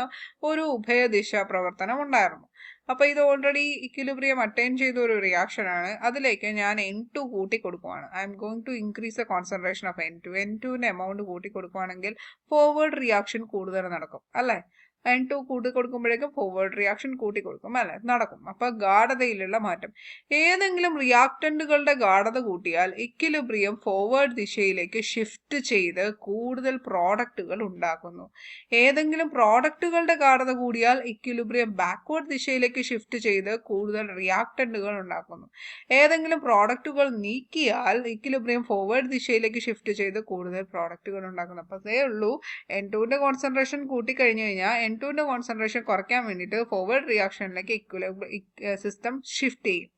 B: ഒരു ഉഭയദിശ പ്രവർത്തനം ഉണ്ടായിരുന്നു. അപ്പോൾ ഇത് ഓൾറെഡി ഇക്വിലിബ്രിയം അറ്റൈൻ ചെയ്ത ഒരു റിയാക്ഷൻ ആണ്. അതിലേക്ക് ഞാൻ N2 കൂട്ടി കൊടുക്കുവാണ്. I'm going to increase the concentration of N2. N2ന്റെ എമൗണ്ട് കൂട്ടി കൊടുക്കുവാണെങ്കിൽ ഫോർവേഡ് റിയാക്ഷൻ കൂടുതൽ നടക്കും അല്ലേ? N2 കൂട്ടി കൊടുക്കുമ്പോഴേക്കും ഫോർവേഡ് റിയാക്ഷൻ കൂട്ടി കൊടുക്കും അല്ലെ, നടക്കും. അപ്പൊ ഗാഢതയിലുള്ള മാറ്റം. ഏതെങ്കിലും റിയാക്ടന്റുകളുടെ ഗാഢത കൂട്ടിയാൽ ഇക്വിലിബ്രിയം ഫോർവേഡ് ദിശയിലേക്ക് ഷിഫ്റ്റ് ചെയ്ത് കൂടുതൽ പ്രോഡക്റ്റുകൾ ഉണ്ടാക്കുന്നു. ഏതെങ്കിലും പ്രോഡക്റ്റുകളുടെ ഗാഢത കൂടിയാൽ ഇക്വിലിബ്രിയം ബാക്ക്വേർഡ് ദിശയിലേക്ക് ഷിഫ്റ്റ് ചെയ്ത് കൂടുതൽ റിയാക്ടന്റുകൾ ഉണ്ടാക്കുന്നു. ഏതെങ്കിലും പ്രോഡക്റ്റുകൾ നീക്കിയാൽ ഇക്വിലിബ്രിയം ഫോർവേഡ് ദിശയിലേക്ക് ഷിഫ്റ്റ് ചെയ്ത് കൂടുതൽ പ്രോഡക്റ്റുകൾ ഉണ്ടാക്കുന്നു. അപ്പൊ അതേ ഉള്ളൂ, N2ന്റെ കോൺസെൻട്രേഷൻ കൂട്ടിക്കഴിഞ്ഞു കഴിഞ്ഞാൽ N2ന്റെ കോൺസെൻട്രേഷൻ കുറയ്ക്കാൻ വേണ്ടിയിട്ട് ഫോർവേഡ് റിയാക്ഷനിലേക്ക് സിസ്റ്റം ഷിഫ്റ്റ് ചെയ്യും.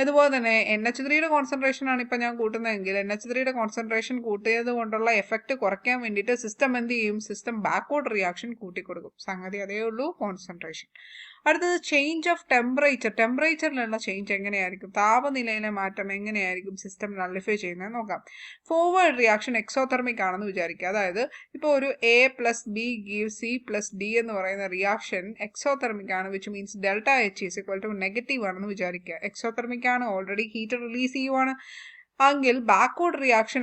B: അതുപോലെ തന്നെ NH3യുടെ കോൺസെൻട്രേഷൻ ആണ് ഇപ്പം ഞാൻ കൂട്ടുന്നതെങ്കിൽ NH3യുടെ കോൺസെൻട്രേഷൻ കൂട്ടിയത് കൊണ്ടുള്ള എഫക്റ്റ് കുറയ്ക്കാൻ വേണ്ടിയിട്ട് സിസ്റ്റം എന്ത് ചെയ്യും? സിസ്റ്റം ബാക്ക്വേർഡ് റിയാക്ഷൻ കൂട്ടിക്കൊടുക്കും. സംഗതി അതേ ഉള്ളൂ, കോൺസെൻട്രേഷൻ. അടുത്തത് ചേഞ്ച് ഓഫ് ടെമ്പറേച്ചർ. ടെമ്പറേച്ചറിലുള്ള ചേഞ്ച് എങ്ങനെയായിരിക്കും? താപനിലയിലെ മാറ്റം എങ്ങനെയായിരിക്കും സിസ്റ്റം നള്ളിഫൈ ചെയ്യുന്നത് നോക്കാം. ഫോർവേഡ് റിയാക്ഷൻ എക്സോതെർമിക് ആണെന്ന് വിചാരിക്കുക. അതായത് ഇപ്പോൾ ഒരു A+B=C+D എന്ന് പറയുന്ന റിയാക്ഷൻ എക്സോതെർമിക് ആണ്, വിച്ച് മീൻസ് ΔH = നെഗറ്റീവ് ആണെന്ന് വിചാരിക്കുക. എക്സോതെർമിക് ആണ്, ഓൾറെഡി ഹീറ്റ് റിലീസ് ചെയ്യുവാണ്. എങ്കിൽ ബാക്ക്വേർഡ് റിയാക്ഷൻ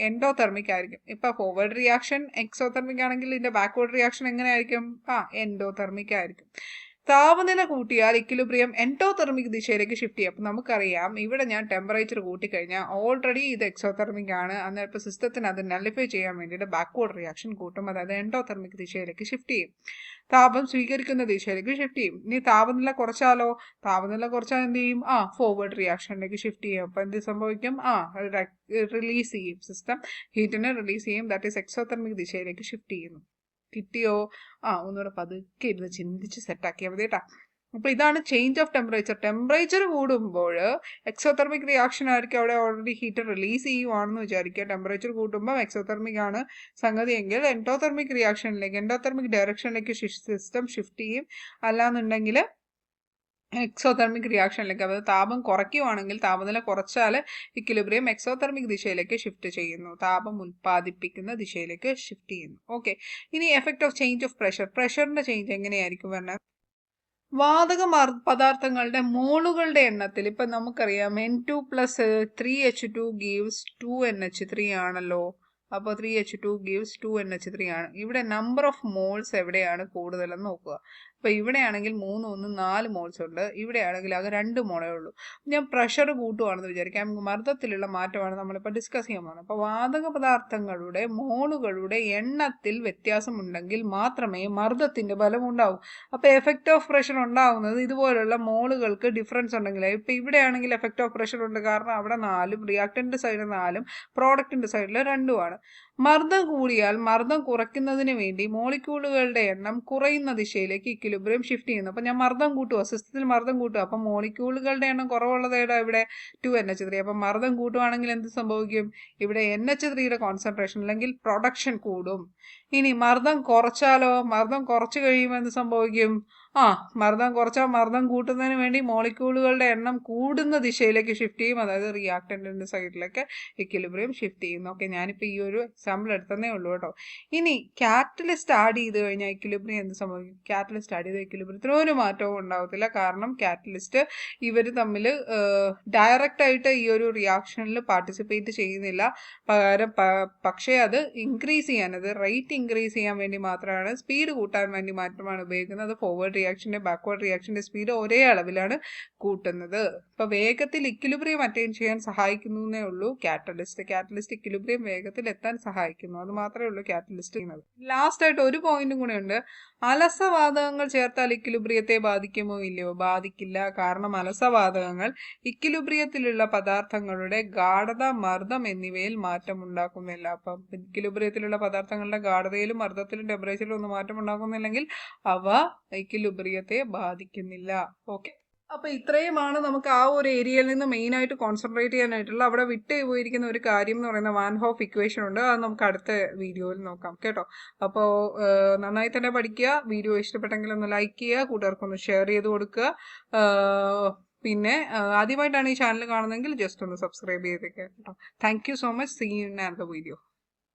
B: എൻഡോതെർമിക് ആയിരിക്കും. ഇപ്പൊ ഫോർവേഡ് റിയാക്ഷൻ എക്സോതെർമിക് ആണെങ്കിൽ ഇതിന്റെ ബാക്ക്വേർഡ് റിയാക്ഷൻ എങ്ങനെയായിരിക്കും? എൻഡോതെർമിക് ആയിരിക്കും. താപനില കൂട്ടിയാൽ ഇക്വിലിബ്രിയം എൻഡോതെർമിക് ദിശയിലേക്ക് ഷിഫ്റ്റ് ചെയ്യും. അപ്പം നമുക്കറിയാം, ഇവിടെ ഞാൻ ടെമ്പറേച്ചർ കൂട്ടിക്കഴിഞ്ഞാൽ ഓൾറെഡി ഇത് എക്സോതെർമിക് ആണ്. അന്നേരം ഇപ്പോൾ സിസ്റ്റത്തിന് അത് നള്ളിഫൈ ചെയ്യാൻ വേണ്ടിയിട്ട് ബാക്ക്വേർഡ് റിയാക്ഷൻ കൂട്ടും, അതായത് എൻഡോതെർമിക് ദിശയിലേക്ക് ഷിഫ്റ്റ് ചെയ്യും. താപം സ്വീകരിക്കുന്ന ദിശയിലേക്ക് ഷിഫ്റ്റ് ചെയ്യും. ഇനി താപനില കുറച്ചാലോ? താപനില കുറച്ചാൽ എന്ത് ചെയ്യും? ഫോർവേഡ് റിയാക്ഷനിലേക്ക് ഷിഫ്റ്റ് ചെയ്യും. അപ്പം എന്ത് സംഭവിക്കും? റിലീസ് ചെയ്യും. സിസ്റ്റം ഹീറ്റിനെ റിലീസ് ചെയ്യും. ദാറ്റ് ഈസ് എക്സോതെർമിക് ദിശയിലേക്ക് ഷിഫ്റ്റ് ചെയ്യുന്നു. കിട്ടിയോ? ഒന്നുകൂടെ പതുക്കെ ഇരുന്ന് ചിന്തിച്ച് സെറ്റാക്കിയാൽ മതി കേട്ടോ. അപ്പൊ ഇതാണ് ചേഞ്ച് ഓഫ് ടെമ്പറേച്ചർ. ടെമ്പറേച്ചർ കൂടുമ്പോൾ എക്സോതെർമിക് റിയാക്ഷൻ ആയിരിക്കും, അവിടെ ഓൾറെഡി ഹീറ്റ് റിലീസ് ചെയ്യുവാണെന്ന് വിചാരിക്കുക. ടെമ്പറേച്ചർ കൂട്ടുമ്പോൾ എക്സോതെർമിക് ആണ് സംഗതിയെങ്കിൽ എൻഡോതെർമിക് റിയാക്ഷനിലേക്ക്, എൻഡോതെർമിക് ഡയറക്ഷനിലേക്ക് സിസ്റ്റം ഷിഫ്റ്റ് ചെയ്യും. അല്ലാന്നുണ്ടെങ്കിൽ എക്സോതെർമിക് റിയാക്ഷനിലേക്ക്, അതായത് താപം കുറയ്ക്കുവാണെങ്കിൽ, താപനില കുറച്ചാൽ ഇക്വിലിബ്രിയം എക്സോതെർമിക് ദിശയിലേക്ക് ഷിഫ്റ്റ് ചെയ്യുന്നു, താപം ഉൽപ്പാദിപ്പിക്കുന്ന ദിശയിലേക്ക് ഷിഫ്റ്റ് ചെയ്യുന്നു. ഓക്കെ, ഇനി effect of change of pressure. പ്രഷറിന്റെ ചേഞ്ച് എങ്ങനെയായിരിക്കും പറഞ്ഞാൽ, വാതക പദാർത്ഥങ്ങളുടെ മോളുകളുടെ എണ്ണത്തിൽ ഇപ്പൊ നമുക്കറിയാം N2 + 3H2 gives 2NH3 ആണല്ലോ. അപ്പോൾ 3H2 gives 2NH3 ആണ്. ഇവിടെ നമ്പർ ഓഫ് മോൾസ് എവിടെയാണ് കൂടുതലെന്ന് നോക്കുക. അപ്പോൾ ഇവിടെയാണെങ്കിൽ 4 മോൾസ് ഉണ്ട്, ഇവിടെയാണെങ്കിൽ ആകെ 2 മോളേ ഉള്ളൂ. ഞാൻ പ്രഷർ കൂട്ടുവാണെന്ന് വിചാരിക്കാം. മർദ്ദത്തിലുള്ള മാറ്റമാണ് നമ്മളിപ്പോൾ ഡിസ്കസ് ചെയ്യാൻ പോകുന്നത്. അപ്പോൾ വാതക പദാർത്ഥങ്ങളുടെ മോളുകളുടെ എണ്ണത്തിൽ വ്യത്യാസമുണ്ടെങ്കിൽ മാത്രമേ മർദ്ദത്തിന്റെ ബലം ഉണ്ടാവൂ. അപ്പോൾ എഫക്റ്റ് ഓഫ് പ്രഷർ ഉണ്ടാവുന്നത് ഇതുപോലുള്ള മോളുകൾക്ക് ഡിഫറൻസ് ഉണ്ടെങ്കിൽ. ഇപ്പം ഇവിടെയാണെങ്കിൽ എഫക്റ്റ് ഓഫ് പ്രഷർ ഉണ്ട്, കാരണം അവിടെ 4, റിയാക്ടന്റ് സൈഡിൽ 4, പ്രോഡക്റ്റിന്റെ സൈഡിൽ 2 ആണ്. മർദ്ദം കൂടിയാൽ മർദ്ദം കുറയ്ക്കുന്നതിന് വേണ്ടി മോളിക്യൂളുകളുടെ എണ്ണം കുറയുന്ന ദിശയിലേക്ക് ഇക്വിലിബ്രിയം ഷിഫ്റ്റ് ചെയ്യുന്നു. അപ്പം ഞാൻ മർദ്ദം കൂട്ടുക, സിസ്റ്റത്തിൽ മർദ്ദം കൂട്ടുക. അപ്പം മോളിക്യൂളുകളുടെ എണ്ണം കുറവുള്ളത് ഇവിടെ 2NH3. അപ്പം മർദ്ദം കൂട്ടുവാണെങ്കിൽ എന്ത് സംഭവിക്കും? ഇവിടെ NH3യുടെ കോൺസെൻട്രേഷൻ അല്ലെങ്കിൽ പ്രൊഡക്ഷൻ കൂടും. ഇനി മർദ്ദം കുറച്ചാലോ? മർദ്ദം കുറച്ച് കഴിയുമ്പോൾ എന്ത് സംഭവിക്കും? മർദ്ദം കുറച്ചാൽ മർദ്ദം കൂട്ടുന്നതിന് വേണ്ടി മോളിക്യൂളുകളുടെ എണ്ണം കൂടുന്ന ദിശയിലേക്ക് ഷിഫ്റ്റ് ചെയ്യും, അതായത് റിയാക്ടന്റിന്റെ സൈഡിലേക്ക് ഇക്വിലിബ്രിയം ഷിഫ്റ്റ് ചെയ്യുന്നു. ഓക്കെ, ഞാനിപ്പോൾ ഈ ഒരു എക്സാമ്പിൾ എടുത്തതേ ഉള്ളൂ കേട്ടോ. ഇനി കാറ്റലിസ്റ്റ് ആഡ് ചെയ്ത് കഴിഞ്ഞാൽ ഇക്വിലിബ്രിയം എന്ത് സംഭവിക്കും? കാറ്റലിസ്റ്റ് ആഡ് ചെയ്ത ഇക്വിലിബ്രിയത്തിന് ഒരു മാറ്റവും ഉണ്ടാവത്തില്ല, കാരണം കാറ്റലിസ്റ്റ് ഇവർ തമ്മിൽ ഡയറക്റ്റ് ആയിട്ട് ഈ ഒരു റിയാക്ഷനിൽ പാർട്ടിസിപ്പേറ്റ് ചെയ്യുന്നില്ല. പകരം പക്ഷേ അത് ഇൻക്രീസ് ചെയ്യാൻ, അത് റേറ്റ് ഇൻക്രീസ് ചെയ്യാൻ വേണ്ടി മാത്രമാണ്, സ്പീഡ് കൂട്ടാൻ വേണ്ടി മാത്രമാണ് ഉപയോഗിക്കുന്നത്. അത് ഫോർവേഡ് റിയാക്ഷന്റെ ബാക്ക്വേർഡ് റിയാക്ഷന്റെ സ്പീഡ് ഒരേ അളവിലാണ് കൂട്ടുന്നത്. ഇപ്പൊ വേഗത്തിൽ ഇക്വിലിബ്രിയം അറ്റൈൻ ചെയ്യാൻ സഹായിക്കുന്നേ ഉള്ളൂ കാറ്റലിസ്റ്റ് ഇക്വിലിബ്രിയം വേഗത്തിൽ എത്താൻ സഹായിക്കുന്നു. അത് മാത്രമേ ഉള്ളൂ കാറ്റലിസ്റ്റ് ചെയ്യുന്നത്. ലാസ്റ്റ് ആയിട്ട് ഒരു പോയിന്റും കൂടെ ഉണ്ട്. അലസവാതകങ്ങൾ ചേർത്താൽ ഇക്വിലിബ്രിയത്തെ ബാധിക്കുമോ? ഇല്ലയോ? ബാധിക്കില്ല. കാരണം അലസവാതകങ്ങൾ ഇക്വിലിബ്രിയത്തിലുള്ള പദാർത്ഥങ്ങളുടെ ഗാഢത, മർദ്ദം എന്നിവയിൽ മാറ്റം ഉണ്ടാക്കുന്നില്ല. അപ്പം ഇക്വിലിബ്രിയത്തിലുള്ള പദാർത്ഥങ്ങളുടെ ഗാഢതയിലും മർദ്ദത്തിലും ടെമ്പറേച്ചറിലും ഒന്നും മാറ്റം ഉണ്ടാക്കുന്നില്ലെങ്കിൽ അവ ഇക്വിലിബ്രിയത്തെ ബാധിക്കുന്നില്ല. ഓക്കെ, അപ്പൊ ഇത്രയുമാണ് നമുക്ക് ആ ഒരു ഏരിയയിൽ നിന്ന് മെയിൻ ആയിട്ട് കോൺസെൻട്രേറ്റ് ചെയ്യാനായിട്ടുള്ള. അവിടെ വിട്ടു പോയിരിക്കുന്ന ഒരു കാര്യം എന്ന് പറയുന്ന വാൻ ഹോഫ് ഇക്വേഷൻ ഉണ്ട്, അത് നമുക്ക് അടുത്ത വീഡിയോയിൽ നോക്കാം കേട്ടോ. അപ്പോൾ നന്നായി തന്നെ പഠിക്കുക. വീഡിയോ ഇഷ്ടപ്പെട്ടെങ്കിൽ ഒന്ന് ലൈക്ക് ചെയ്യുക, കൂട്ടുകാർക്കൊന്ന് ഷെയർ ചെയ്ത് കൊടുക്കുക. പിന്നെ ആദ്യമായിട്ടാണ് ഈ ചാനൽ കാണുന്നതെങ്കിൽ ജസ്റ്റ് ഒന്ന് സബ്സ്ക്രൈബ് ചെയ്തേക്കുക കേട്ടോ. Thank you so much. See you in another video.